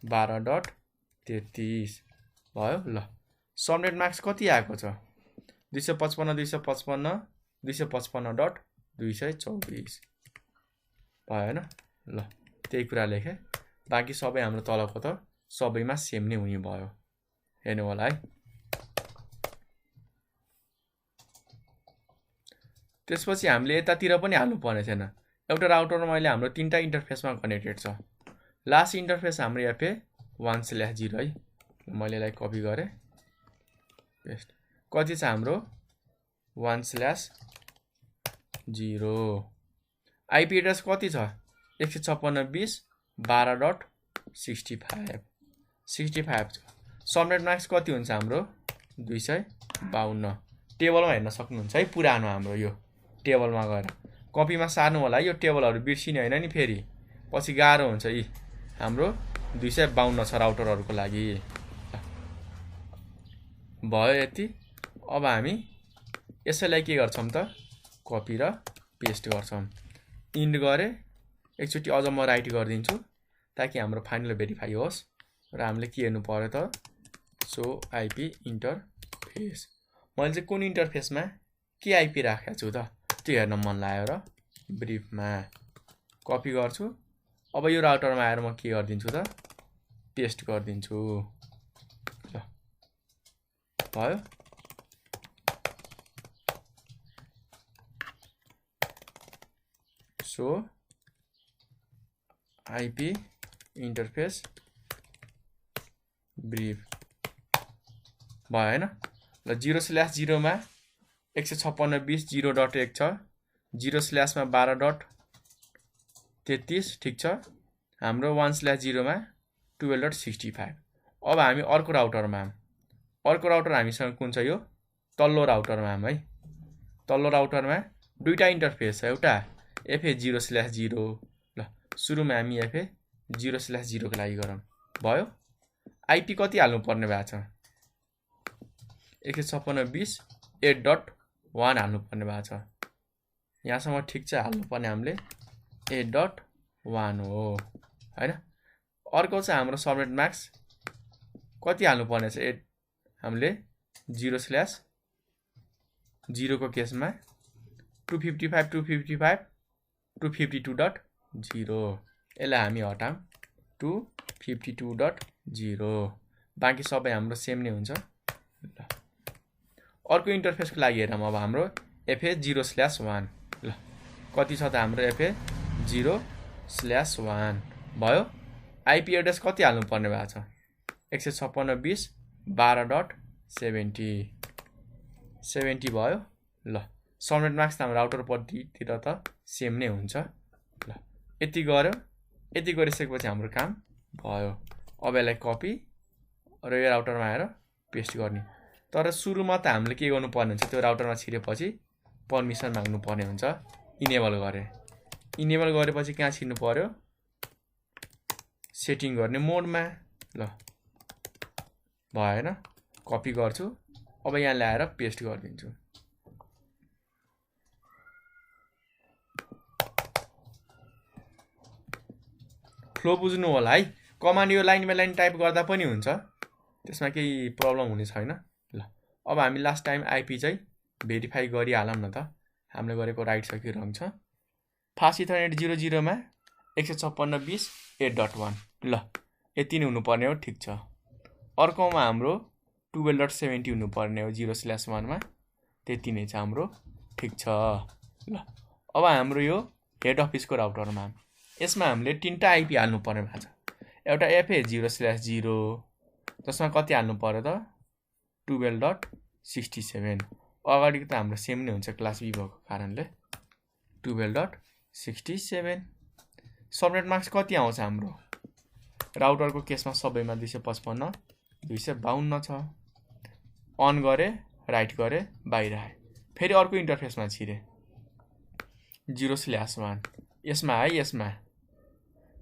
12.33 भयो। ल सबनेट मार्क्स कति आएको छ, 255 255.224 भयो हैन। ल त्यही कुरा लेखे, बाँकी सबै हाम्रो तलको त सबैमा सेम नै हुने भयो, हेर्नु होला है। त्यसपछि हामीले यतातिर पनि हाल्नु पर्ने छैन। एउटा राउटरमा मैले हाम्रो तीनटा इन्टरफेसमा कनेक्टेड छ। लास्ट इन्टरफेस हाम्रो FA 1/0 है। मैले यसलाई कपी गरेँ, पेस्ट। कति छ हाम्रो 1/0। आइपी एड्रेस कति छ, 156.20.12.65 65 छ। सबनेट मार्क्स कति हुन्छ हाम्रो 252। टेबलमा हेर्न सक्नुहुन्छ है, पुरानो हाम्रो यो टेबलमा गएर कपीमा सार्नु होला। यो टेबलहरु बिर्सिने हैन नि, फेरि पछि गाह्रो हुन्छ। यी हाम्रो 252 छ राउटरहरुको लागि। भयो यति। अब हामी यसैलाई के गर्छौं त, कपी र पेस्ट गर्छौं। इन्ड गरे, एकचोटी अझ म राइट गरिदिन्छु ताकि हाम्रो फाइनल भेरिफाई होस्। र हामीले के हेर्नु पर्यो त, सो आइपी इन्टरफेस। मैले चाहिँ कुन इन्टरफेसमा के आइपी राखेको छु त त्यो हेर्न मन लाग्यो र ब्रिफमा कपी गर्छु। अब यो राउटरमा आएर म के गर्दिन्छु त, पेस्ट गरिदिन्छु। ल भयो। सो आइपी इन्टरफेस ब्रिफ भयो हैन। ल 0/0 मा 156.20.0.1 छ, 0/ मा 12.33 ठीक छ। हाम्रो 1/0 मा 12.65। अब हामी अर्को राउटरमा, अर्को राउटर हामीसँग कुन छ, यो तल्लो राउटरमा है। तल्लो राउटरमा दुईटा इन्टरफेस छ, एउटा FA 0/0। ल सुरुमा हामी FA 0/0 को लागि गरौँ। भयो। आइपी कति हाल्नु पर्ने भएको छ, 156.20.8.1 हाल्नु पर्ने भएको छ। यहाँसम्म ठीक छ, हाल्नु पर्ने हामीले 8.1 हो हैन। अर्को चाहिँ हाम्रो सबनेट मार्क्स कति हाल्नु पर्ने छ, हामीले 0/0 को केसमा 255 255 252.0। यसलाई हामी हटाऊँ, 252.0। बाँकी सबै हाम्रो सेम नै हुन्छ। ल अर्को इन्टरफेसको लागि हेरौँ। अब हाम्रो FA 0/1। ल कति छ त हाम्रो FA 0/1 भयो। आइपी एड्रेस कति हाल्नु पर्ने भएको छ, 156.20.12.70 भयो। ल सबनेट मार्क्स त हाम्रो राउटरपट्टितिर त सेम नै हुन्छ। ल यति गर्यो। यति गरिसकेपछि हाम्रो काम भयो। अब यसलाई कपी र यो राउटरमा आएर पेस्ट गर्ने। तर सुरुमा त हामीले के गर्नुपर्ने हुन्छ, त्यो राउटरमा छिरेपछि पर्मिसन माग्नु पर्ने हुन्छ। इनेबल गरेपछि कहाँ छिर्नु पर्यो, सेटिङ गर्ने मोडमा। ल भएन, कपी गर्छु। अब यहाँ ल्याएर पेस्ट गरिदिन्छु। फ्लो बुझ्नु होला है। कमान्ड यो लाइन बाइ लाइन टाइप गर्दा पनि हुन्छ, त्यसमा केही प्रब्लम हुने छैन। ल अब हामी लास्ट टाइम आइपी चाहिँ भेरिफाई गरिहालौँ न त। हामीले गरेको राइट छ कि रङ छ। फास्ट इथरनेट 00 मा 156.20.8.1। ल यति नै हुनुपर्ने हो, ठिक छ। अर्कोमा हाम्रो 12.70 हुनुपर्ने हो 0/1 मा, त्यति नै छ हाम्रो, ठिक छ। ल अब हाम्रो यो हेड अफिसको राउटरमा यसमा हामीले 3टा आइपी हाल्नु पर्ने भएको छ। एउटा FA 0/0 जसमा कति हाल्नु पर्यो त 12.67। अगाडिको त हाम्रो सेम नै हुन्छ क्लास बी भएको कारणले 12.67। सबनेट मार्क्स कति आउँछ हाम्रो राउटरको केसमा सबैमा 255 252 छ। अन गरे, राइट गरे, बाहिर आए। फेरि अर्को इन्टरफेसमा छिरे 0/1 यसमा है। यसमा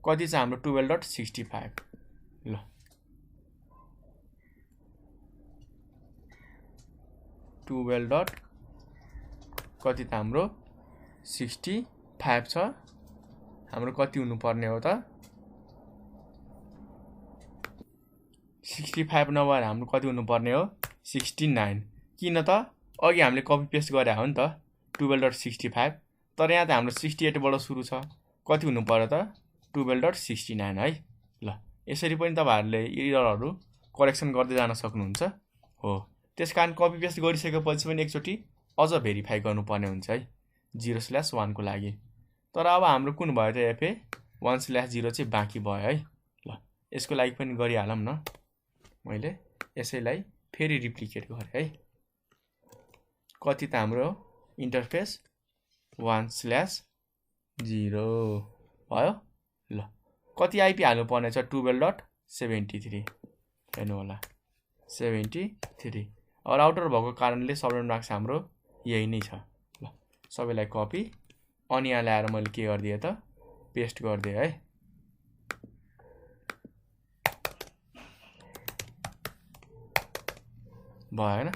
कति छ हाम्रो 12.65। ल कति त हाम्रो 65 छ। हाम्रो कति हुनुपर्ने हो त 65 नभएर हाम्रो कति हुनुपर्ने हो 69। किन त अघि हामीले कपी पेस्ट गरे हो नि त 12.65, तर यहाँ त हाम्रो 68 बाट सुरु छ। कति हुनु पर्यो त 12.69 है। ल यसरी पनि तपाईहरुले एररहरु करेक्सन गर्दै जान सक्नुहुन्छ हो। त्यसकारण कपी पेस्ट गरिसकेपछि पनि एकचोटी अझ भेरिफाई गर्नुपर्ने हुन्छ है 0/1 को लागि। तर अब हाम्रो कुन भयो त FA 1/0 चाहिँ बाँकी भयो है। ल यसको लागि पनि गरिहालौँ न। मैले यसैलाई फेरि रिप्लिकेट गरे है। कति त हाम्रो इन्टरफेस 1/0 भयो। ल कति आइपी हाल्नु पर्ने छ 12.73 हेर्नु होला 73। अब राउटर भएको कारणले सबनेट मार्क्स हाम्रो यही नै छ। ल सबैलाई कपी अनि यहाँ ल्याएर मैले के गर्दिए त पेस्ट गर्दिए है। भएन।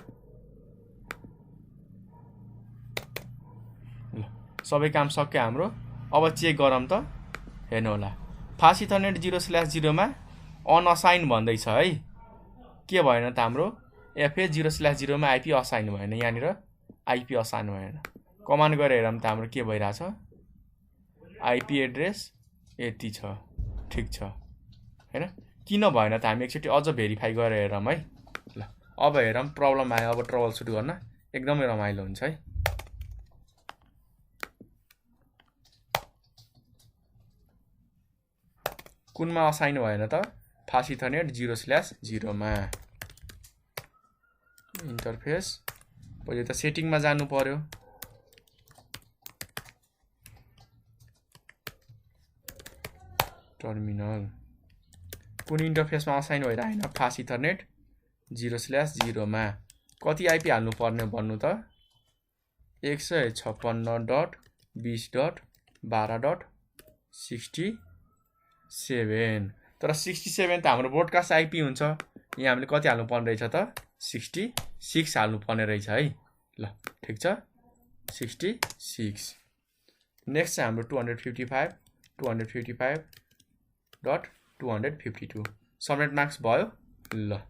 ल सबै काम सक्यो हाम्रो। अब चेक गरौँ त। हेर्नु होला फास्ट इथरनेट 0/0 मा अनअसाइन भन्दैछ है। के भएन त हाम्रो FA 0/0 मा आइपी असाइन भएन। यहाँनिर आइपी असाइन भएन। कमान्ड गरेर हेरौँ त हाम्रो के भइराछ। आइपी एड्रेस यति छ, ठिक छ हैन। किन भएन त हामी एकचोटी अझ भेरिफाई गरेर हेरौँ है। ल अब हेरौँ प्रब्लम आयो। अब ट्रबल सुट गर्न एकदमै रमाइलो हुन्छ है। कुनमा असाइन भएन त फास्ट इथरनेट 0/0 मा। इन्टरफेस पहिले त सेटिङमा जानु पर्यो। टर्मिनल कुन इन्टरफेसमा असाइन भइरहेन फास्ट इथरनेट 0/0 मा। कति आइपी हाल्नु पर्ने भन्नु त 156.20.12.67। तर 67 त हाम्रो ब्रोडकास्ट आइपी हुन्छ। यहाँ हामीले कति हाल्नु पर्ने रहेछ त 66 हाल्नु पर्ने रहेछ है। ल ठिक छ 66। नेक्स्ट चाहिँ हाम्रो 255.252 सबनेट मार्क्स भयो। ल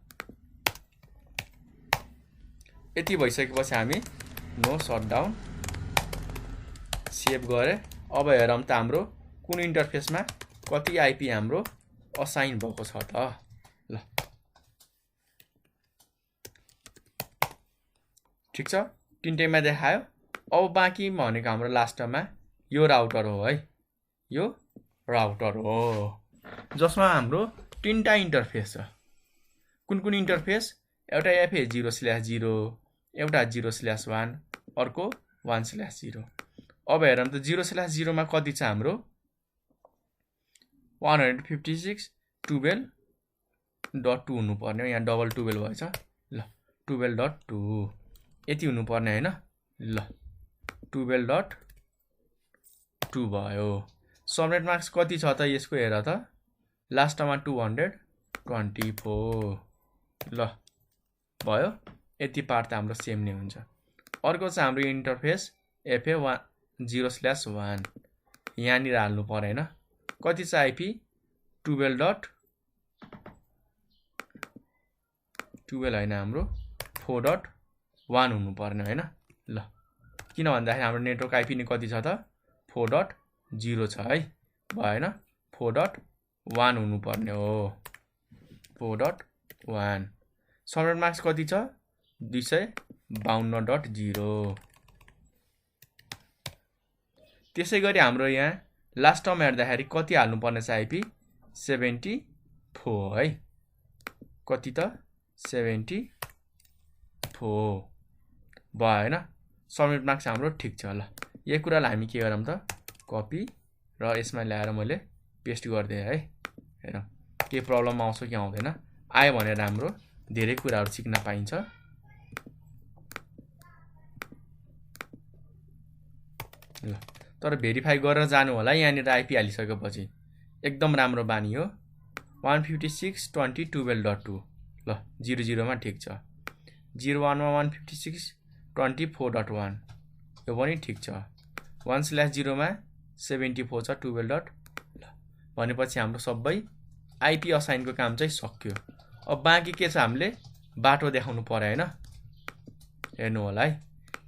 यति भइसकेपछि हामी नो शटडाउन सेभ गरे। अब हेरौँ त हाम्रो कुन इन्टरफेसमा कति आइपी हाम्रो असाइन भएको छ त। ल ठिक छ 3टैमा देखायो। अब बाँकी भनेको हाम्रो लास्टमा यो राउटर हो है। यो राउटर हो जसमा हाम्रो 3टा इन्टरफेस छ। कुन कुन इन्टरफेस? एउटा FA 0/0, एउटा 0/1, अर्को 1/0। अब हेरौँ त 0/0 मा कति छ हाम्रो 156.12.2 हुनुपर्ने हो। यहाँ डबल 12 भएछ। ल 12.2 यति हुनुपर्ने हैन ल 12.2 भयो सबनेट मार्क्स कति छ त यसको हेर त लास्टमा 224 ल भयो यति पार्ट त हाम्रो सेम नै हुन्छ अर्को चाहिँ हाम्रो इन्टरफेस FA0/1 यहाँनिर हाल्नु परेन कति छ आइपी 12 हैन हाम्रो 4.1 हुनु पर्ने हैन ल किन भन्दाखेरि हाम्रो नेटवर्क आइपी नि कति छ त 4.0 छ है भएन 4.1 हुनु पर्ने हो 4.1 सबनेट मार्क्स कति छ 252.0 त्यसै गरी हाम्रो यहाँ लास्ट टर्म हेर्दाखेरि कति हाल्नु पर्ने छ आइपी 74 है कति त 74 भयो हैन सबनेट मार्क्स हाम्रो ठीक छ ल यो कुरालाई हामी के गरौँ त कपी र यसमा ल्याएर मैले पेस्ट गर्दिए है हेरौँ के प्रब्लम आउँछ कि आउँदैन आयो भनेर हाम्रो धेरै कुराहरु सिक्न पाइन्छ ल तर भेरिफाई गरेर जानु होला यहाँनिर आइपी हालिसकेपछि एकदम राम्रो बानी हो 156.20.12.2 ल 00 मा ठीक छ 01 मा 156.24.1 यो पनि ठीक छ 1/0 मा 74 छ 12. ल भनेपछि हाम्रो सबै आइपी असाइनको काम चाहिँ सक्यो अब बाँकी के छ हामीले बाटो देखाउनु पर्यो हैन हेर्नु होला है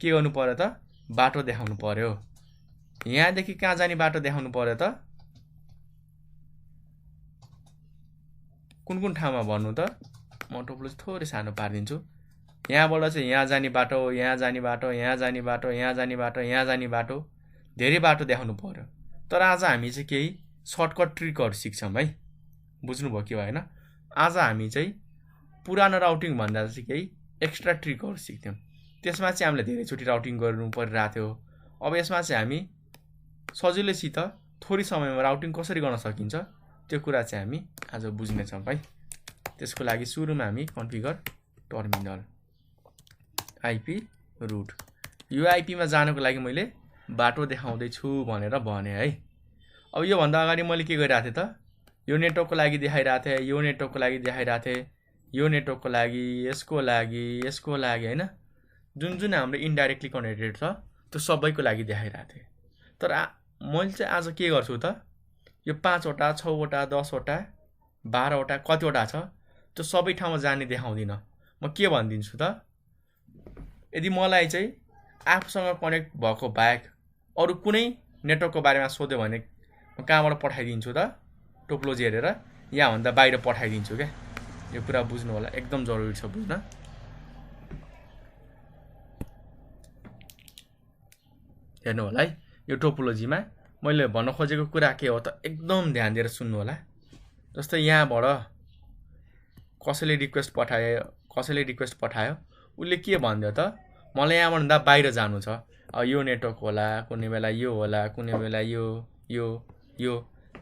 के गर्नु पर्यो त बाटो देखाउनु पर्यो यहाँ देखि कहाँ जाने बाटो देखाउनु पर्यो त कुन ठाउँमा भन्नु त म टोप्लो थोरै सानो पार्दिन्छु यहाँबाट चाहिँ यहाँ जाने बाटो यहाँ जाने बाटो यहाँ जाने बाटो यहाँ जाने बाटो यहाँ जाने बाटो धेरै बाटो देखाउनु पर्यो तर आज हामी चाहिँ केही सर्टकट ट्रिकहरु सिक्छौं है बुझ्नुभयो कि भएन आज हामी चाहिँ पुरानो राउटिङ भन्दा चाहिँ केही एक्स्ट्रा ट्रिकहरु सिक्थ्यौं त्यसमा चाहिँ हामीले धेरै चोटी राउटिङ गर्नु परिराथ्यो अब यसमा चाहिँ हामी सजिलैसित थोरै समयमा राउटिङ कसरी गर्न सकिन्छ त्यो कुरा चाहिँ हामी आज बुझ्ने छौं है त्यसको लागि सुरुमा हामी कन्फिगर टर्मिनल आइपी रुट यो आइपी मा जानको लागि मैले बाटो देखाउँदै छु भनेर भने है अब यो भन्दा अगाडि मैले के गरिराथे त यो नेटवर्कको लागि देखाइराथे यो नेटवर्कको लागि देखाइराथे यो नेटवर्कको लागि यसको लागि हैन जुन जुन हाम्रो इन्डाइरेक्टली कनेक्टेड छ त्यो सबैको लागि देखाइराथे तर मैले चाहिँ आज के गर्छु त यो 5 वटा 6 वटा 10 वटा 12 वटा कतिवटा छ त्यो सबै ठाउँमा जाने देखाउँदिन म के भन्दिन्छु त यदि मलाई चाहिँ आफूसँग कनेक्ट भएको बाहेक अरु कुनै नेटवर्कको बारेमा सोध्यो भने म कहाँबाट पठाइदिन्छु त टोपोलोजी हेरेर यहाँ भन्दा बाहिर पठाइदिन्छु के यो कुरा बुझ्नु होला एकदम जरुरी छ बुझ्न हेर्नु होला है यो टोपोलोजीमा मैले भन्न खोजेको कुरा के हो त एकदम ध्यान दिएर सुन्नु होला जस्तै यहाँबाट कसैले रिक्वेस्ट पठायो उले के भन्दियो त मलाई यहाँ भन्दा बाहिर जानु छ यो नेटवर्क होला कुनै बेला यो होला कुनै बेला यो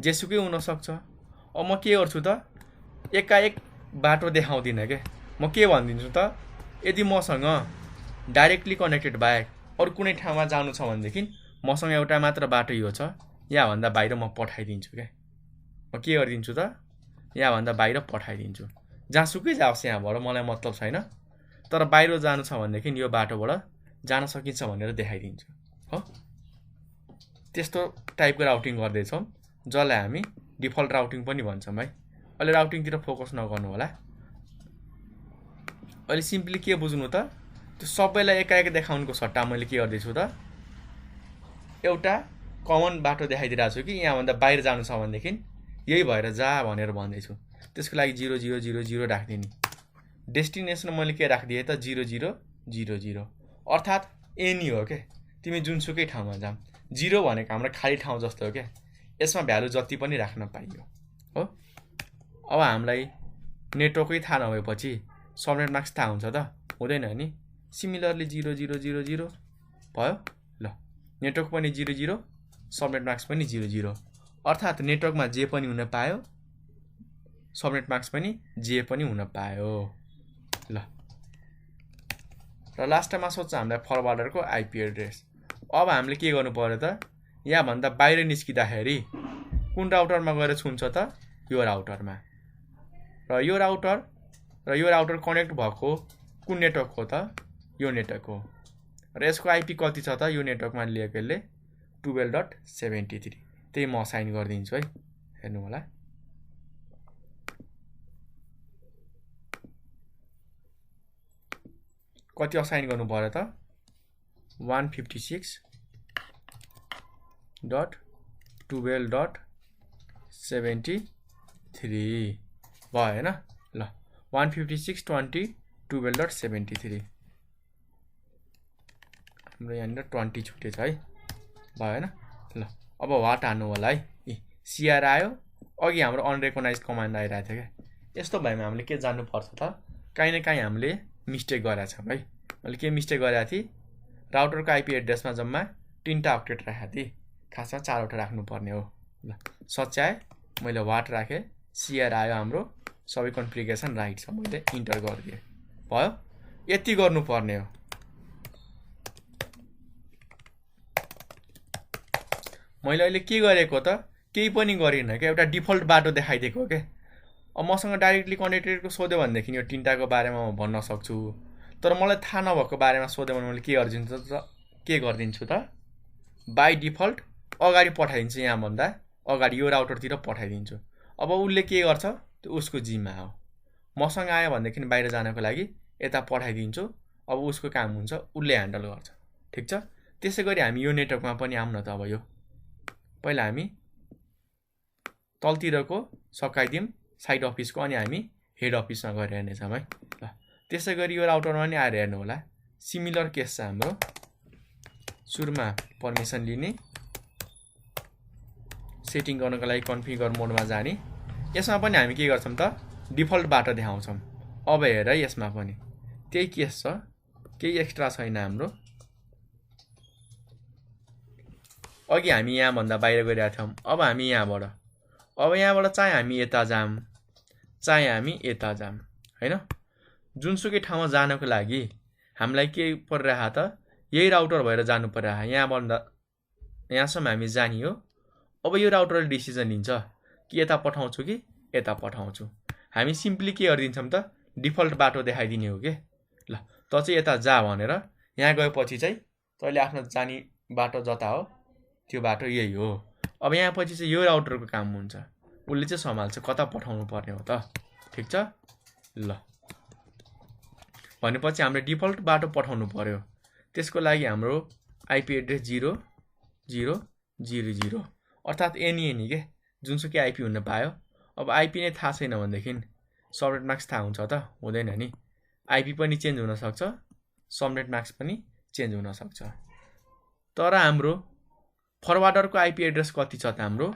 जेसुकै हुन सक्छ अब म के गर्छु त एकाएक बाटो देखाउँदिन के म के भन्दिन्छु त यदि मसँग डाइरेक्टली कनेक्टेड बाहेक अरु कुनै ठाउँमा जानु छ भनेदेखि मसँग एउटा मात्र बाटो यो छ यहाँ भन्दा बाहिर म पठाइदिन्छु के म के गर्दिन्छु त यहाँ भन्दा बाहिर पठाइदिन्छु जहाँसुकै जाओस् यहाँबाट मलाई मतलब छैन तर बाहिर जानु छ भनेदेखि यो बाटोबाट जान सकिन्छ भनेर देखाइदिन्छु हो त्यस्तो टाइपको राउटिङ गर्दै छौं जसलाई हामी डिफल्ट राउटिङ पनि भन्छौं है अहिले राउटिङ तिर फोकस नगर्नु होला अहिले सिम्पली के बुझ्नु त त्यो सबैलाई एकाएक देखाउनुको सट्टा मैले के गर्दै छु त एउटा कमन बाटो देखाइदिरहेको छु कि यहाँ भन्दा बाहिर जानु छ भनेदेखि यही भएर जा भनेर भन्दै छु त्यसको लागि 0000 राख्दिनी डेस्टिनेसन मैले के राख्दिए त 0000 अर्थात एनी हो के तिमी जुनसुकै ठाउँमा जाम 0 भनेको हाम्रो खाली ठाउँ जस्तो हो के यसमा भ्यालु जति पनि राख्न पाइयो हो अब हामीलाई नेटवर्कै थाहा नभएपछि सबनेट मार्क्स थाहा हुन्छ त हुँदैन नि सिमिलरली 0000 भयो ल नेटवर्क पनि 00 सबनेट मार्क्स पनि 00 अर्थात नेटवर्कमा जे पनि हुन पायो सबनेट मार्क्स पनि जे पनि हुन पायो ल र लास्टमा सोध्छ हामीलाई फरवार्डरको आइपी एड्रेस। अब हामीले के गर्नु पर्यो त, यहाँभन्दा बाहिर निस्किँदाखेरि कुन राउटरमा गएर छुन्छ त, यो राउटरमा। र यो राउटर कनेक्ट भएको कुन नेटवर्क हो त, यो नेटवर्क हो। र यसको आइपी कति छ त, यो नेटवर्कमा लिएकोले 12.73। त्यही म असाइन गरिदिन्छु है, हेर्नु होला। कति असाइन गर्नु पर्यो त, 156.12.73 भयो हैन। ल 156.20.12.73 हाम्रो यहाँनिर 20 छुटेछ है, भयो हैन। ल अब वाट हान्नु होला है। सिआर आयो, अघि हाम्रो अनरेकगनाइज कमान्ड आइरहेको थियो क्या। यस्तो भएमा हामीले के जान्नुपर्छ त, काहीँ न काहीँ हामीले मिस्टेक गरेका छौँ है। मैले के मिस्टेक गरेको थिएँ, राउटरको आइपी एड्रेसमा जम्मा 3टा अक्टेट राखेको थिएँ, खासमा 4वटा राख्नुपर्ने हो। ल सच्याए, मैले वाट राखेँ, सिआर आयो, हाम्रो सबै कन्फिगरेसन राइट छ, मैले इन्टर गरिदिएँ, भयो। यति गर्नुपर्ने हो। मैले अहिले के गरेको त, केही पनि गरिनँ क्या, एउटा डिफल्ट बाटो देखाइदिएको क्या। अब मसँग डाइरेक्टली कनेक्टेडको सोध्यो भनेदेखि यो 3टाको बारेमा म भन्न सक्छु, तर मलाई थाहा नभएको बारेमा सोध्यो भने मैले के गरिदिन्छु त, बाई डिफल्ट अगाडि पठाइदिन्छु, यहाँभन्दा अगाडि यो राउटरतिर पठाइदिन्छु। अब उसले के गर्छ, त्यो उसको जिम्मा हो। मसँग आयो भनेदेखि बाहिर जानको लागि यता पठाइदिन्छु, अब उसको काम हुन्छ, उसले ह्यान्डल गर्छ, ठिक छ। त्यसै गरी हामी यो नेटवर्कमा पनि आउँ न त। अब यो पहिला हामी तलतिरको सकाइदिउँ साइड अफिसको, अनि हामी हेड अफिसमा गएर हेर्नेछौँ है। ल त्यसै गरी यो राउटरमा पनि आएर हेर्नु होला। सिमिलर केस छ हाम्रो। सुरुमा पर्मिसन लिने, सेटिङ गर्नको लागि कन्फिगर मोडमा जाने। यसमा पनि हामी के गर्छौँ त, डिफल्ट बाटो देखाउँछौँ। अब हेर यसमा पनि त्यही केस छ, केही एक्स्ट्रा छैन हाम्रो। अघि हामी यहाँभन्दा बाहिर गइरहेको थियौँ, अब हामी यहाँबाट चाहे हामी यता जाऊँ, चाहे हामी यता जाऊँ हैन। जुनसुकै ठाउँमा जानको लागि हामीलाई के परिरहेको त, यही राउटर भएर जानु परिरहेको। यहाँसम्म हामी जाने हो। अब यो राउटरले डिसिजन लिन्छ कि यता पठाउँछु कि यता पठाउँछु। हामी सिम्पली के गरिदिन्छौँ त, डिफल्ट बाटो देखाइदिने हो कि। ल त चाहिँ यता जा भनेर, यहाँ गएपछि चाहिँ तैँले आफ्नो जाने बाटो जता हो त्यो बाटो यही हो। अब यहाँ पछि चाहिँ यो राउटरको काम हुन्छ, उसले चाहिँ सम्हाल्छ कता पठाउनु पर्ने हो त, ठिक छ। ल भनेपछि हामीले डिफल्ट बाटो पठाउनु पर्यो। त्यसको लागि हाम्रो आइपी एड्रेस 0000 अर्थात् एनी के जुनसुकै आइपी हुन पायो। अब आइपी नै थाहा छैन भनेदेखि सबनेट मार्क्स थाहा हुन्छ त, हुँदैन नि। आइपी पनि चेन्ज हुनसक्छ, सबनेट मार्क्स पनि चेन्ज हुनसक्छ। तर हाम्रो फरवार्डरको आइपी एड्रेस कति छ त, हाम्रो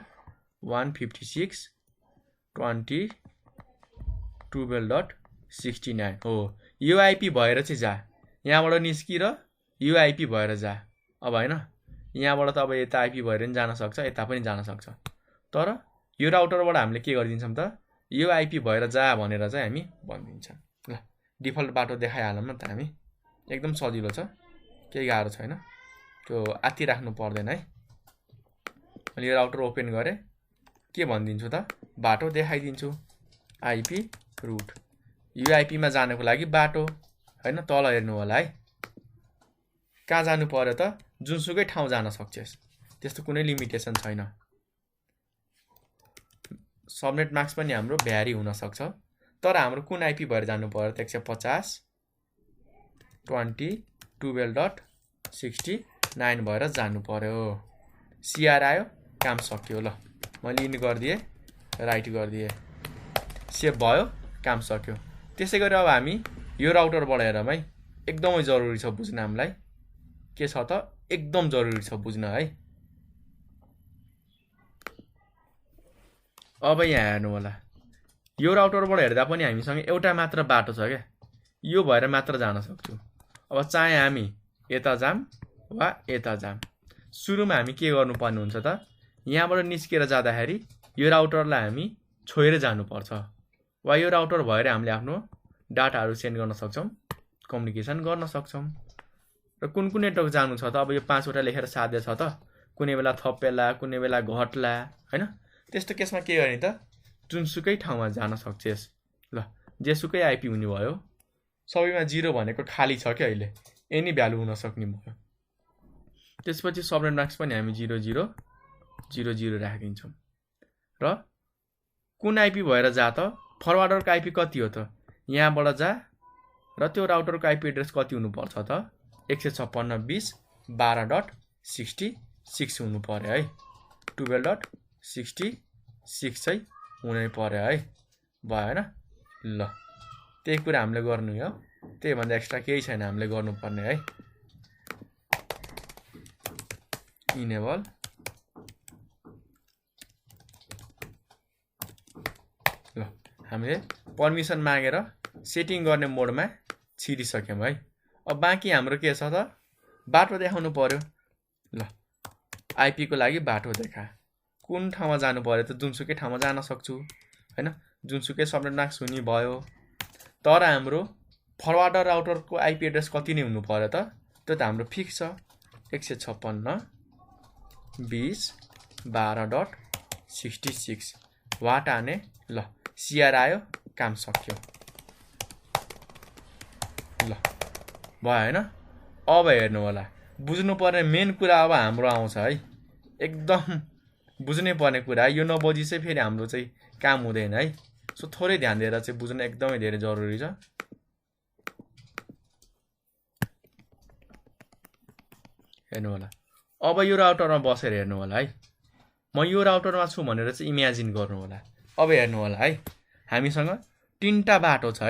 156.12.69 हो। यो आइपी भएर चाहिँ जा, यहाँबाट निस्किएर यो आइपी भएर जा। अब हैन, यहाँबाट त अब यता आइपी भएर पनि जान सक्छ, यता पनि जान सक्छ। तर यो राउटरबाट हामीले के गरिदिन्छौँ त, यो आइपी भएर जा भनेर चाहिँ हामी भनिदिन्छौँ। ल डिफल्ट बाटो देखाइहालौँ न त हामी, एकदम सजिलो छ, केही गाह्रो छैन। त्यो आत्ति राख्नु पर्दैन है। मैले यो राउटर ओपन गरेँ, के भनिदिन्छु त, बाटो देखाइदिन्छु, आइपी रुट। यो आइपीमा जानको लागि बाटो हैन, तल हेर्नु होला है। कहाँ जानु पर्यो त, जुनसुकै ठाउँ जान सक्छस्, त्यस्तो कुनै लिमिटेसन छैन। सबनेट मार्क्स पनि हाम्रो भ्यारी हुनसक्छ, तर हाम्रो कुन आइपी भएर जानु पर्यो त, 150.12.69 भएर जानु पर्यो। सिआर आयो, काम सक्यो। ल मैले इन गरिदिएँ, राइट गरिदिएँ, सेभ भयो, काम सक्यो। त्यसै गरी अब हामी यो राउटरबाट हेरौँ है, एकदमै जरुरी छ बुझ्न। हामीलाई के छ त, एकदम जरुरी छ बुझ्न है। अब यहाँ हेर्नु होला, यो राउटरबाट हेर्दा पनि हामीसँग एउटा मात्र बाटो छ क्या, यो भएर मात्र जान सक्छु। अब चाहे हामी यता जाम वा यता जाम, सुरुमा हामी के गर्नुपर्ने हुन्छ त, यहाँबाट निस्केर जाँदाखेरि यो राउटरलाई हामी छोएर जानुपर्छ, वा यो राउटर भएर हामीले आफ्नो डाटाहरू सेन्ड गर्न सक्छौँ कम्युनिकेसन गर्न सक्छौँ। र कुन नेटवर्क जानु छ त अब यो 5 वटा लेखेर साध्य छ त कुनै बेला थपेला कुनै बेला घट्ला हैन त्यस्तो केसमा के गर्ने त जुनसुकै ठाउँमा जान सक्छेस ल जेसुकै आइपी हुने भयो सबैमा 0 भनेको खाली छ के अहिले एनी भ्यालु हुन सक्ने भयो त्यसपछि सबनेट मास्क पनि हामी 0000 राखिदिन्छौँ र कुन आइपी भएर जा त फरवार्डरको आइपी कति हो त यहाँबाट जा र त्यो राउटरको आइपी एड्रेस कति हुनु पर्छ त 156.12.66 हुनु पर्यो है 12.66 चाहिँ हुनै पर्यो है भएन ल त्यही कुरा हामीले गर्नु हो त्यही भन्दा एक्स्ट्रा केही छैन हामीले गर्नुपर्ने है इनेबल ल हामीले पर्मिसन मागेर सेटिङ गर्ने मोडमा छिरिसक्यौं है अब बाँकी हाम्रो के छ त बाटो देखाउनु पर्यो ल आइपी को लागि बाटो देखा कुन ठाउँमा जानु पर्यो त जुनसुकै ठाउँमा जान सक्छु हैन जुनसुकै सबनेट मास्क हुने भयो तर हाम्रो फरवार्डर राउटरको आइपी एड्रेस कति नै हुनु पर्यो त त्यो त हाम्रो फिक्स छ 156.20.12.66 वाट आने ल सीआर आयो काम सक्यो ल भयो हैन अब हेर्नु होला बुझ्नु पर्ने मेन कुरा अब हाम्रो आउँछ है एकदम बुझ्नै पर्ने कुरा यो नबुझी चाहिँ फेरि हाम्रो चाहिँ काम हुँदैन है सो थोरै ध्यान दिएर चाहिँ बुझ्न एकदमै धेरै जरुरी छ हेर्नु होला अब यो राउटरमा बसेर हेर्नु होला है म यो राउटरमा छु भनेर चाहिँ इमेजिन गर्नु होला अब हेर्नु होला है हामीसँग तीनटा बाटो छ है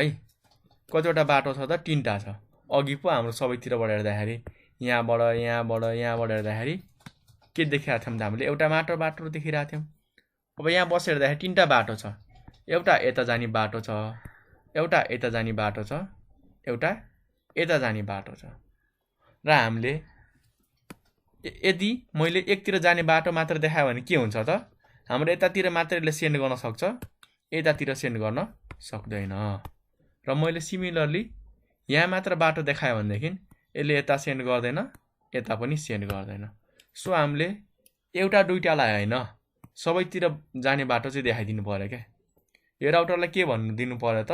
कतिवटा बाटो छ त तीनटा छ अघि पो हाम्रो सबैतिरबाट हेर्दाखेरि यहाँबाट हेर्दाखेरि के देखिरहेको थियौं त हामीले एउटा मात्र बाटो देखिरहेको थियौं अब यहाँ बसेर हेर्दाखेरि तीनटा बाटो छ एउटा यता जाने बाटो छ एउटा यता जाने बाटो छ एउटा यता जाने बाटो छ र हामीले यदि मैले एकतिर जाने बाटो मात्र देखाए भने के हुन्छ त हाम्रो यतातिर मात्रैले सेन्ड गर्न सक्छ यतातिर सेन्ड गर्न सक्दैन र मैले सिमिलरली यहाँ मात्र बाटो देखायो भनेदेखि यसले यता सेन्ड गर्दैन यता पनि सेन्ड गर्दैन सो हामीले एउटा दुईटालाई हैन सबैतिर जाने बाटो चाहिँ देखाइदिनु पर्यो के यो राउटरलाई के भन्नु दिनु पर्यो त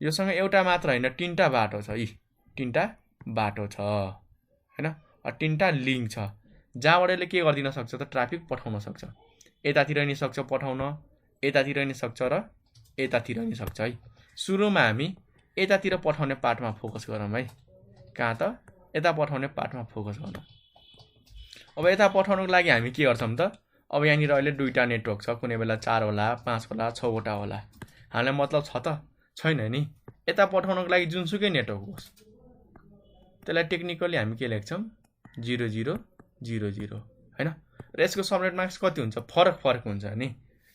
योसँग एउटा मात्र हैन तीनटा बाटो छ यी तीनटा बाटो छ हैन तीनटा लिंक छ जहाँबाट यसले के गर्दिन सक्छ त ट्राफिक पठाउन सक्छ यतातिर नि सक्छ पठाउन यतातिर नि सक्छ र यतातिर नि सक्छ है सुरुमा हामी यतातिर पठाउने पार्टमा फोकस गरौँ है कहाँ त यता पठाउने पार्टमा फोकस गरौँ अब यता पठाउनको लागि हामी के गर्छौं त अब यहाँनिर अहिले दुईटा नेटवर्क छ कुनै बेला 4 होला 5 होला 6 वटा होला हामीलाई मतलब छ त छैन नि यता पठाउनको लागि जुनसुकै नेटवर्क होस् त्यसलाई टेक्निकली हामी के लेख्छौं 0000 हैन र यसको सबनेट मास्क कति हुन्छ फरक हुन्छ नि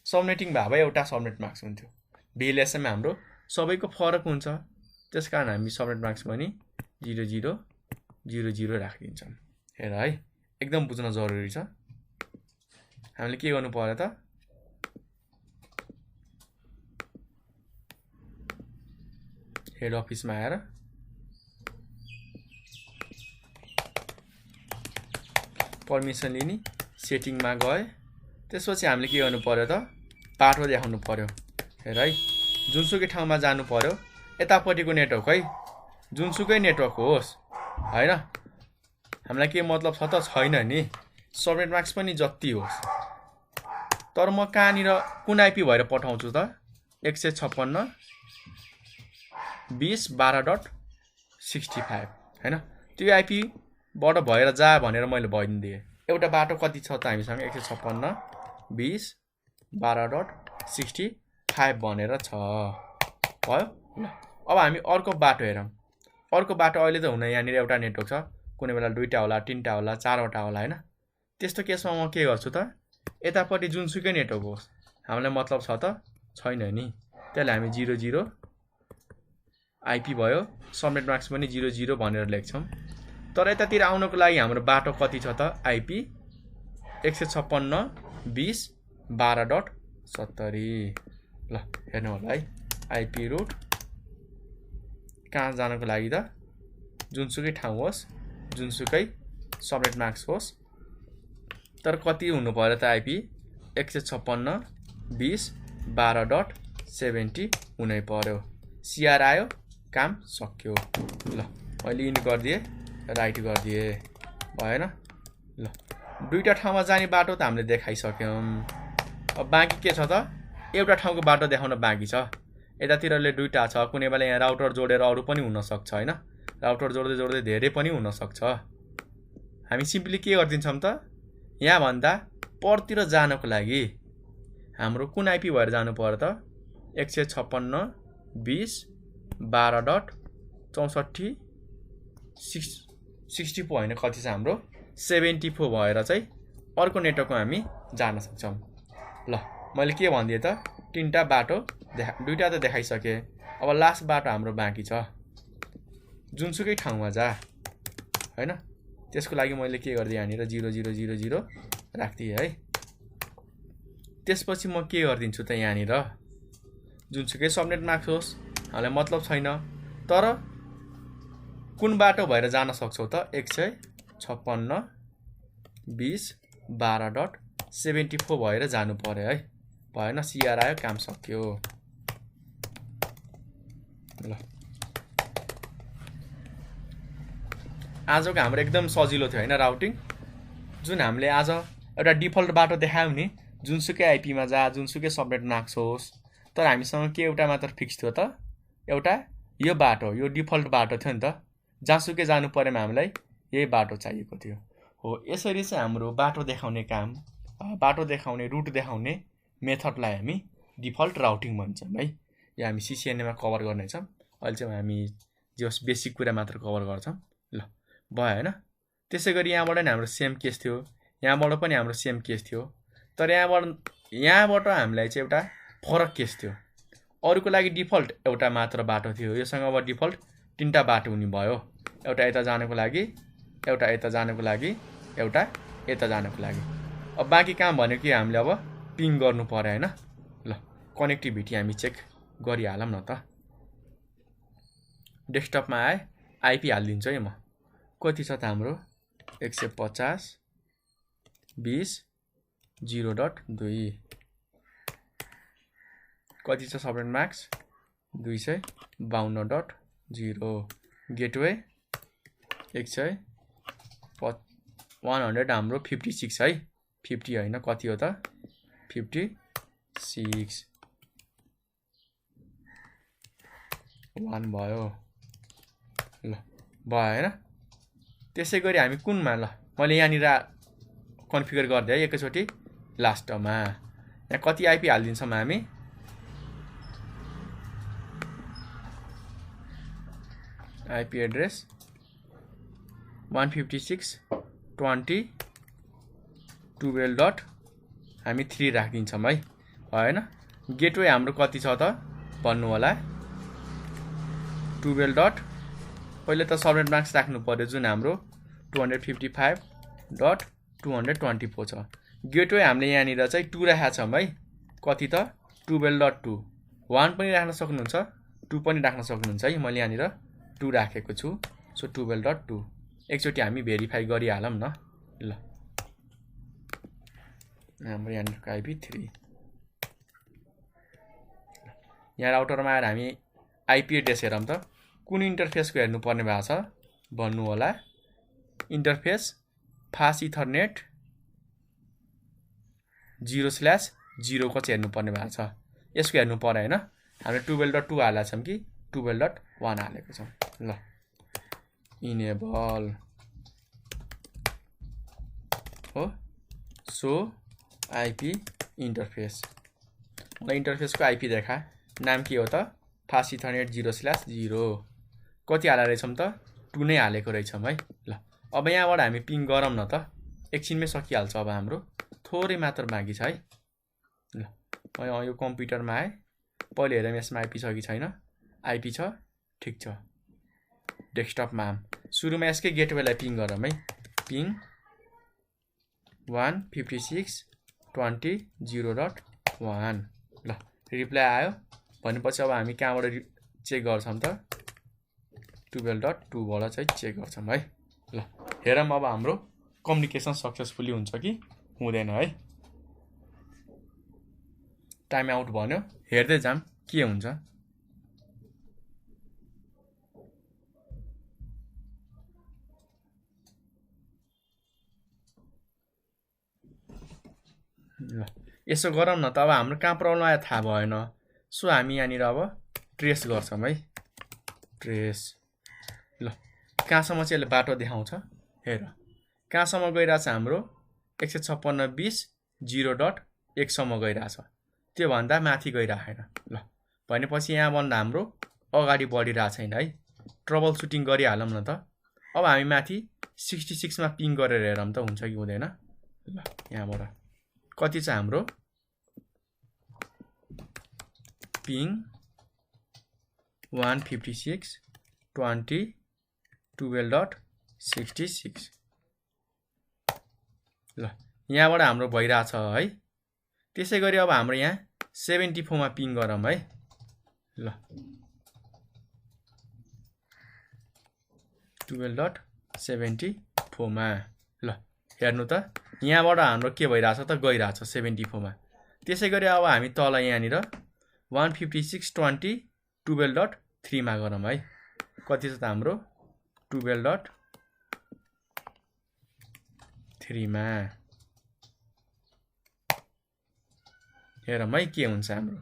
सबनेटिङ भए एउटा सबनेट मास्क हुन्थ्यो VLSM हाम्रो सबैको फरक हुन्छ त्यसकारण हामी सबनेट मास्क पनि 0000 राखिदिन्छौं हेर है एकदम बुझ्न जरुरी छ हामीले के गर्नु पर्यो त हेड अफिसमा आएर पर्मिसन लिने सेटिङमा गए त्यसपछि हामीले के गर्नु पर्यो त बाटो देखाउनु पर्यो हेर है जुनसुकै ठाउँमा जानु पर्यो यतापटिको नेटवर्क है जुनसुकै नेटवर्क होस् हैन हामीलाई के मतलब छ त छैन नि सबनेट मास्क पनि जति होस् तर म कहाँनिर कुन आइपी भएर पठाउँछु त 156.20.12.65 हैन त्यो आइपी बाट भएर जा भनेर मैले भनिदिए एउटा बाटो कति छ त हामीसँग 156.20.12.65 भनेर छ भयो ल अब हामी अर्को बाटो हेरौं अर्को बाटो अहिले त हुन यहाँनिर एउटा नेटवर्क छ कुनै बेला दुईटा होला तीनटा होला चारवटा होला हैन त्यस्तो केसमा म के गर्छु त यतापटि जुनसुकै नेटवर्क होस् हामीलाई मतलब छ त छैन नि त्यसले हामी 00 आइपी भयो सबनेट मास्क पनि 00 भनेर लेख्छौं तर यतातिर आउनको लागि हाम्रो बाटो कति छ त आइपी 156.20.12.70 ल हेर्नु होला है आइपी रुट कहाँ जानको लागि त जुनसुकै ठाउँ होस् जुनसुकै सबनेट मास्क होस् तर कति हुनु पर्यो त आइपी 156.20.12.70 हुनै पर्यो सीआर आयो काम सक्यो ल मैले इन गर्दिए राइट गर्दिए भएन ल दुईटा ठाउँमा जाने बाटो त हामीले देखाइसक्यौं अब बाँकी के छ त एउटा ठाउँको बाटो देखाउन बाँकी छ यतातिरले दुईटा छ कुनै बेला यहाँ राउटर जोडेर अरु पनि हुन सक्छ हैन राउटर जोड्दै जोड्दै धेरै पनि हुन सक्छ हामी सिम्पली के गर्दिन्छौं त यहाँ भन्दा परतिर जानको लागि हाम्रो कुन आइपी भएर जानु पर्यो त 156.20.12.64 पो हैन कति छ हाम्रो 74 भएर चाहिँ अर्को नेटवर्कमा हामी जान सक्छौं ल मैले के भन्दिए त तीनटा बाटो दुईटा त देखाइसके अब लास्ट बाटो हाम्रो बाँकी छ जुनसुकै ठाउँमा जा हैन त्यसको लागि मैले के गर्दिए यहाँनिर 0000 राख्दिए है त्यसपछि म के गर्दिन्छु त यहाँनिर जुनसुकै सबनेट मास्क होस् हामीलाई मतलब छैन तर कुन बाटो भएर जान सक्छौ त 156.20.12.74 भएर जानु पर्यो है भएन सीआर आयो काम सक्यो ल आजको हाम्रो एकदम सजिलो थियो हैन राउटिङ जुन हामीले आज एउटा डिफल्ट बाटो देखायौ नि जुनसुकै आइपी मा जा जुनसुकै सबनेट मास्क होस् तर हामीसँग के एउटा मात्र फिक्स थियो त एउटा यो बाटो यो डिफल्ट बाटो थियो नि त जहाँसुकै जानु परेमा हामीलाई यही बाटो चाहिएको थियो हो यसरी चाहिँ हाम्रो बाटो देखाउने काम बाटो देखाउने रुट देखाउने मेथडलाई हामी डिफल्ट राउटिङ भन्छौं है यो हामी सीसीएनए मा कभर गर्ने छौं अहिले चाहिँ हामी जस बेसिक कुरा मात्र कभर गर्छौं ल भयो हैन त्यसैगरी यहाँबाट नि हाम्रो सेम केस थियो यहाँबाट पनि हाम्रो सेम केस थियो तर यहाँबाट हामीलाई चाहिँ एउटा फरक केस थियो अरुको लागि डिफल्ट एउटा मात्र बाटो थियो योसँग अब डिफल्ट तीनटा बाटो हुने भयो एउटा यता जानको लागि एउटा यता जानको लागि एउटा यता जानको लागि अब बाँकी काम भनेको के हामीले अब पिङ गर्नु पर्यो हैन ल कनेक्टिभिटी हामी चेक गरिहालौं न त डेस्कटपमा आए आइपी हाल्दिन्छु है म कति छ त हाम्रो 150.20.0.2 कति छ सबनेट मास्क 252.0 गेटवे 100 हाम्रो 56 है 50 हैन कति हो त 56 1 भयो ल भयो हैन त्यसैगरी हामी कुनमा ल मैले यहाँनिर कन्फिगर गर्दै है एकैचोटी लास्टमा यहाँ कति आइपी हाल्दिन्छौं हामी आइपी एड्रेस 156.20.12. हामी 3 राखिदिन्छौं है हैन गेटवे हाम्रो कति छ त भन्नु होला 12. पहिले त सबनेट मास्क राख्नु पर्यो जुन हाम्रो 255.224 छ गेटवे हामीले यहाँनिर चाहिँ 2 राखेका छौं है कति त 12.2 1 पनि राख्न सक्नुहुन्छ 2 पनि राख्न सक्नुहुन्छ है मैले यहाँनिर 2 राखेको छु सो 12.2 एकचोटी हामी भेरिफाई गरिहालौं न ल हाम्रो यहाँनिर आइपी 3 यहाँ राउटरमा आएर हामी आइपी एड्रेस हेरौं त कुन इन्टरफेसको हेर्नु पर्ने भएको छ भन्नु होला इन्टरफेस फास्ट इथरनेट 0/0 को चाहिँ हेर्नु पर्ने भएको छ यसको हेर्नु पर्यो हैन हामीले 12.2 हालेका छौं कि 12.1 हालेको छौं ल इनेबल हो सो आइपी इन्टरफेस ल इन्टरफेसको आइपी देखा नाम के हो त फास्ट इथरनेट 0/0 कति हालेर रहेछौं त 2 नै हालेको रहेछौं है ल अब यहाँबाट हामी पिङ गरौँ न त एकछिनमै सकिहाल्छ अब हाम्रो थोरै मात्र बाँकी छ है ल म यो कम्प्युटरमा आए पहिले हेरौँ यसमा आइपी छ कि छैन आइपी छ ठीक छ डेस्कटपमा सुरुमा यसकै गेटवेलाई पिङ गरौँ है पिङ 156.20.1 ल रिप्लाई आयो भनेपछि अब हामी कहाँबाट चेक गर्छौं त 12.2 बाट चाहिँ चेक गर्छौँ है। ल हेरौँ अब हाम्रो कम्युनिकेसन सक्सेसफुली हुन्छ कि हुँदैन है। टाइम आउट भन्यो, हेर्दै जाम के हुन्छ। ल यसो गरौँ न त, अब हाम्रो कहाँ प्रब्लम आयो थाहा भएन। सो हामी यहाँनिर अब ट्रेस गर्छौँ है, ट्रेस। ल कहाँसम्म चाहिँ यसले बाटो देखाउँछ हेर, कहाँसम्म गइरहेछ हाम्रो 156.20.1 सम्म गइरहेछ, त्योभन्दा माथि गइरहेन। ल भनेपछि यहाँभन्दा हाम्रो अगाडि बढिरहेको छैन है। ट्रबल सुटिङ गरिहालौँ न त। अब हामी माथि 66 मा पिङ गरेर हेरौँ त हुन्छ कि हुँदैन। ल यहाँबाट कति छ हाम्रो पिङ 156.20.12.66। ल यहाँबाट हाम्रो भइरहेछ है। त्यसै गरी अब हाम्रो यहाँ 74 मा पिङ गरौँ है। ल 12.74 मा। ल हेर्नु त यहाँबाट हाम्रो के भइरहेछ त, गइरहेछ 74 मा। त्यसै गरी अब हामी तल यहाँनिर 156.20.12.3 मा गरौँ है। कति छ त हाम्रो 12.3 मा। हेरौँ है के हुन्छ हाम्रो।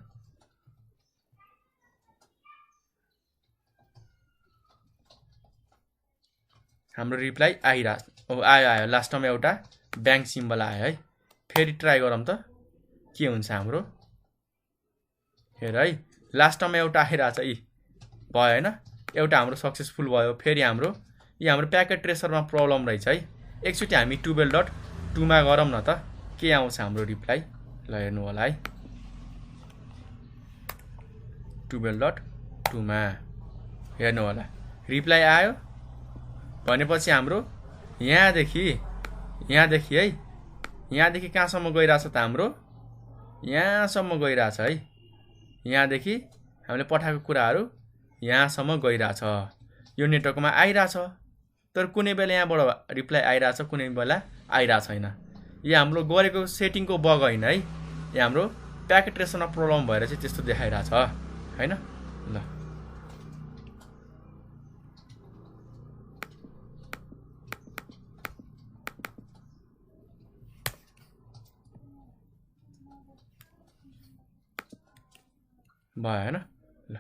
हाम्रो रिप्लाई आइरहेको आयो लास्टमा एउटा ब्याङ्क सिम्बल आयो है। फेरि ट्राई गरौँ त के हुन्छ हाम्रो। हेर है लास्टमा एउटा आइरहेछ, यी भयो होइन, एउटा हाम्रो सक्सेसफुल भयो। फेरि हाम्रो हाम्रो प्याकेट ट्रेसरमा प्रब्लम रहेछ है। एकचोटि हामी 12.2 मा गरौँ न त के आउँछ हाम्रो रिप्लाई। ल हेर्नु होला है 12.2 मा हेर्नु होला रिप्लाई आयो। भनेपछि हाम्रो यहाँदेखि है, यहाँदेखि कहाँसम्म गइरहेछ त हाम्रो, यहाँसम्म गइरहेछ है। यहाँदेखि हामीले पठाएको कुराहरू यहाँसम्म गइरहेछ। यो नेटवर्कमा आइरहेछ, तर कुनै बेला यहाँबाट रिप्लाई आइरहेछ, कुनै बेला आइरहेको छैन। यो हाम्रो गरेको सेटिङको बग होइन है, यो हाम्रो प्याकेट ट्रेसरमा प्रब्लम भएर चाहिँ त्यस्तो देखाइरहेछ होइन। ल भयो होइन। ल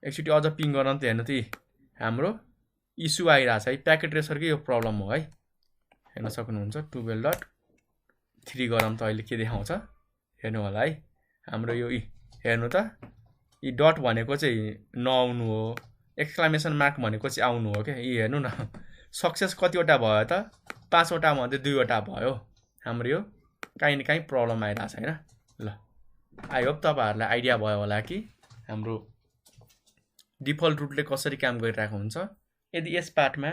एकचोटि अझ पिङ गर्न त हेर्नु त हाम्रो इस्यु आइरहेछ है, प्याकेट ट्रेसरकै यो प्रब्लम हो है। हेर्न सक्नुहुन्छ 12.3 गरौँ त अहिले के देखाउँछ हेर्नु होला है। हाम्रो यो हेर्नु त यी डट भनेको चाहिँ नआउनु हो, एक्सक्लामेसन मार्क भनेको चाहिँ आउनु हो क्या। यी हेर्नु न सक्सेस कतिवटा भयो त, 5 वटा मध्ये 2 वटा भयो। हाम्रो यो काहीँ न काहीँ प्रब्लम आइरहेछ होइन। ल आई होप तपाईँहरूलाई आइडिया भयो होला कि हाम्रो डिफल्ट रुटले कसरी काम गरिरहेको हुन्छ। यदि यस पार्टमा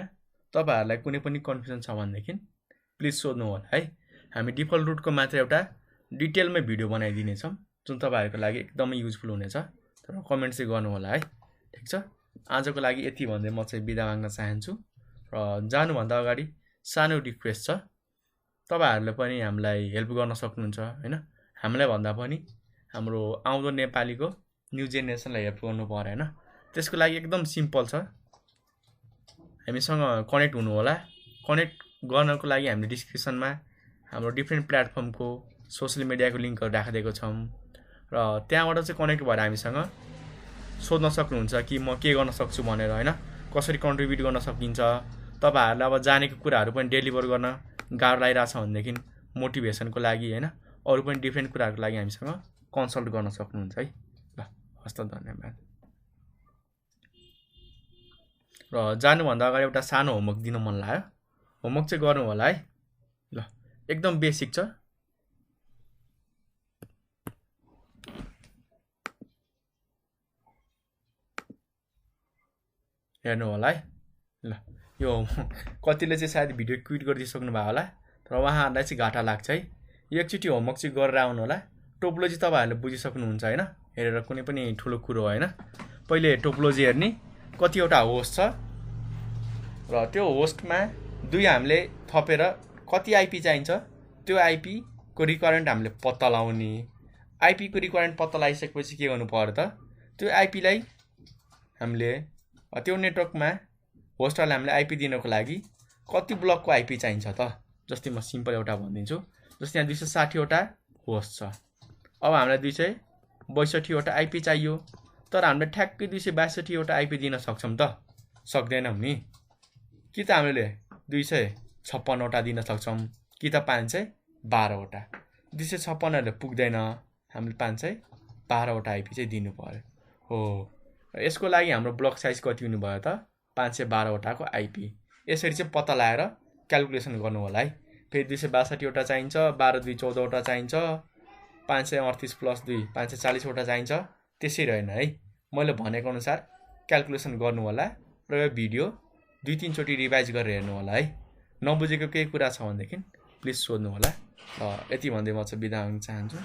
तपाईँहरूलाई कुनै पनि कन्फ्युजन छ भनेदेखि प्लिज सोध्नु होला है। हामी डिफल्ट रुटको मात्र एउटा डिटेलमै भिडियो बनाइदिनेछौँ जुन तपाईँहरूको लागि एकदमै युजफुल हुनेछ। तर कमेन्ट चाहिँ गर्नु होला है। ठिक छ, आजको लागि यति भन्दै म चाहिँ बिदा माग्न चाहन्छु। र जानुभन्दा अगाडि सानो रिक्वेस्ट छ, तपाईँहरूले पनि हामीलाई हेल्प गर्न सक्नुहुन्छ होइन। हामीलाई भन्दा पनि हाम्रो आउँदो नेपालीको न्यू जेनेरेसनलाई हेल्प गर्नु पर्यो होइन। त्यसको लागि एकदम सिम्पल छ, हामीसँग कनेक्ट हुनु होला। कनेक्ट गर्नको लागि हामीले डिस्क्रिप्सनमा हाम्रो डिफ्रेन्ट प्लेटफर्मको सोसियल मिडियाको लिङ्कहरू राखिदिएको छौँ र त्यहाँबाट चाहिँ कनेक्ट भएर हामीसँग सोध्न सक्नुहुन्छ कि म के गर्न सक्छु भनेर होइन, कसरी कन्ट्रिब्युट गर्न सकिन्छ। तपाईँहरूलाई अब जानेको कुराहरू पनि डेलिभर गर्न गाह्रो लागिरहेछ भनेदेखि मोटिभेसनको लागि होइन, अरू पनि डिफ्रेन्ट कुराहरूको लागि हामीसँग कन्सल्ट गर्न सक्नुहुन्छ है। ल हस्त धन्यवाद। र जानुभन्दा अगाडि एउटा सानो होमवर्क दिन मन लाग्यो, होमवर्क चाहिँ गर्नु होला है। ल एकदम बेसिक छ। हेर्नु होला है। ल यो कतिले चाहिँ सायद भिडियो क्विट गरिदिइसक्नु भयो होला, तर उहाँहरूलाई चाहिँ घाटा लाग्छ है। यो एकचोटि होमवर्क चाहिँ गरेर आउनु होला। टोपोलोजी तपाईँहरूले बुझिसक्नुहुन्छ होइन, हेरेर कुनै पनि ठुलो कुरो होइन। पहिले टोपोलोजी हेर्ने, कतिवटा होस्ट छ र त्यो होस्टमा 2 हामीले थपेर कति आइपी चाहिन्छ त्यो आइपीको रिक्वायरमेन्ट हामीले पत्ता लगाउने। आइपीको रिक्वायरमेन्ट पत्ता लगाइसकेपछि के गर्नु पर्यो त त्यो आइपीलाई हामीले त्यो नेटवर्कमा होस्टरलाई हामीले आइपी दिनको लागि कति ब्लकको आइपी चाहिन्छ त। जस्तै म सिम्पल एउटा भनिदिन्छु। जस्तै यहाँ 260 वटा होस्ट छ। अब हामीलाई 262 वटा आइपी चाहियो, तर हामीले ठ्याक्कै 262 वटा आइपी दिन सक्छौँ त? सक्दैनौँ नि। कि त हामीले 256 वटा दिन सक्छौँ, कि त 512 वटा। 256 ले पुग्दैन, हामीले 512 वटा आइपी चाहिँ दिनु पर्यो। हो, यसको लागि हाम्रो ब्लक साइज कति हुनु भयो त 512 वटाको आइपी। यसरी चाहिँ पत्ता लगाएर क्यालकुलेसन गर्नु होला है। फेरि 262 वटा चाहिन्छ, 12 2 14 वटा चाहिन्छ, 538 + 2 540 वटा चाहिन्छ। त्यसरी होइन है, मैले भनेको अनुसार क्यालकुलेसन गर्नु होला र यो भिडियो 2-3 चोटि रिभाइज गरेर हेर्नु होला है। नबुझेको केही कुरा छ भनेदेखि प्लिज सोध्नु होला। र यति भन्दै म चाहिँ बिदा हुन चाहन्छु।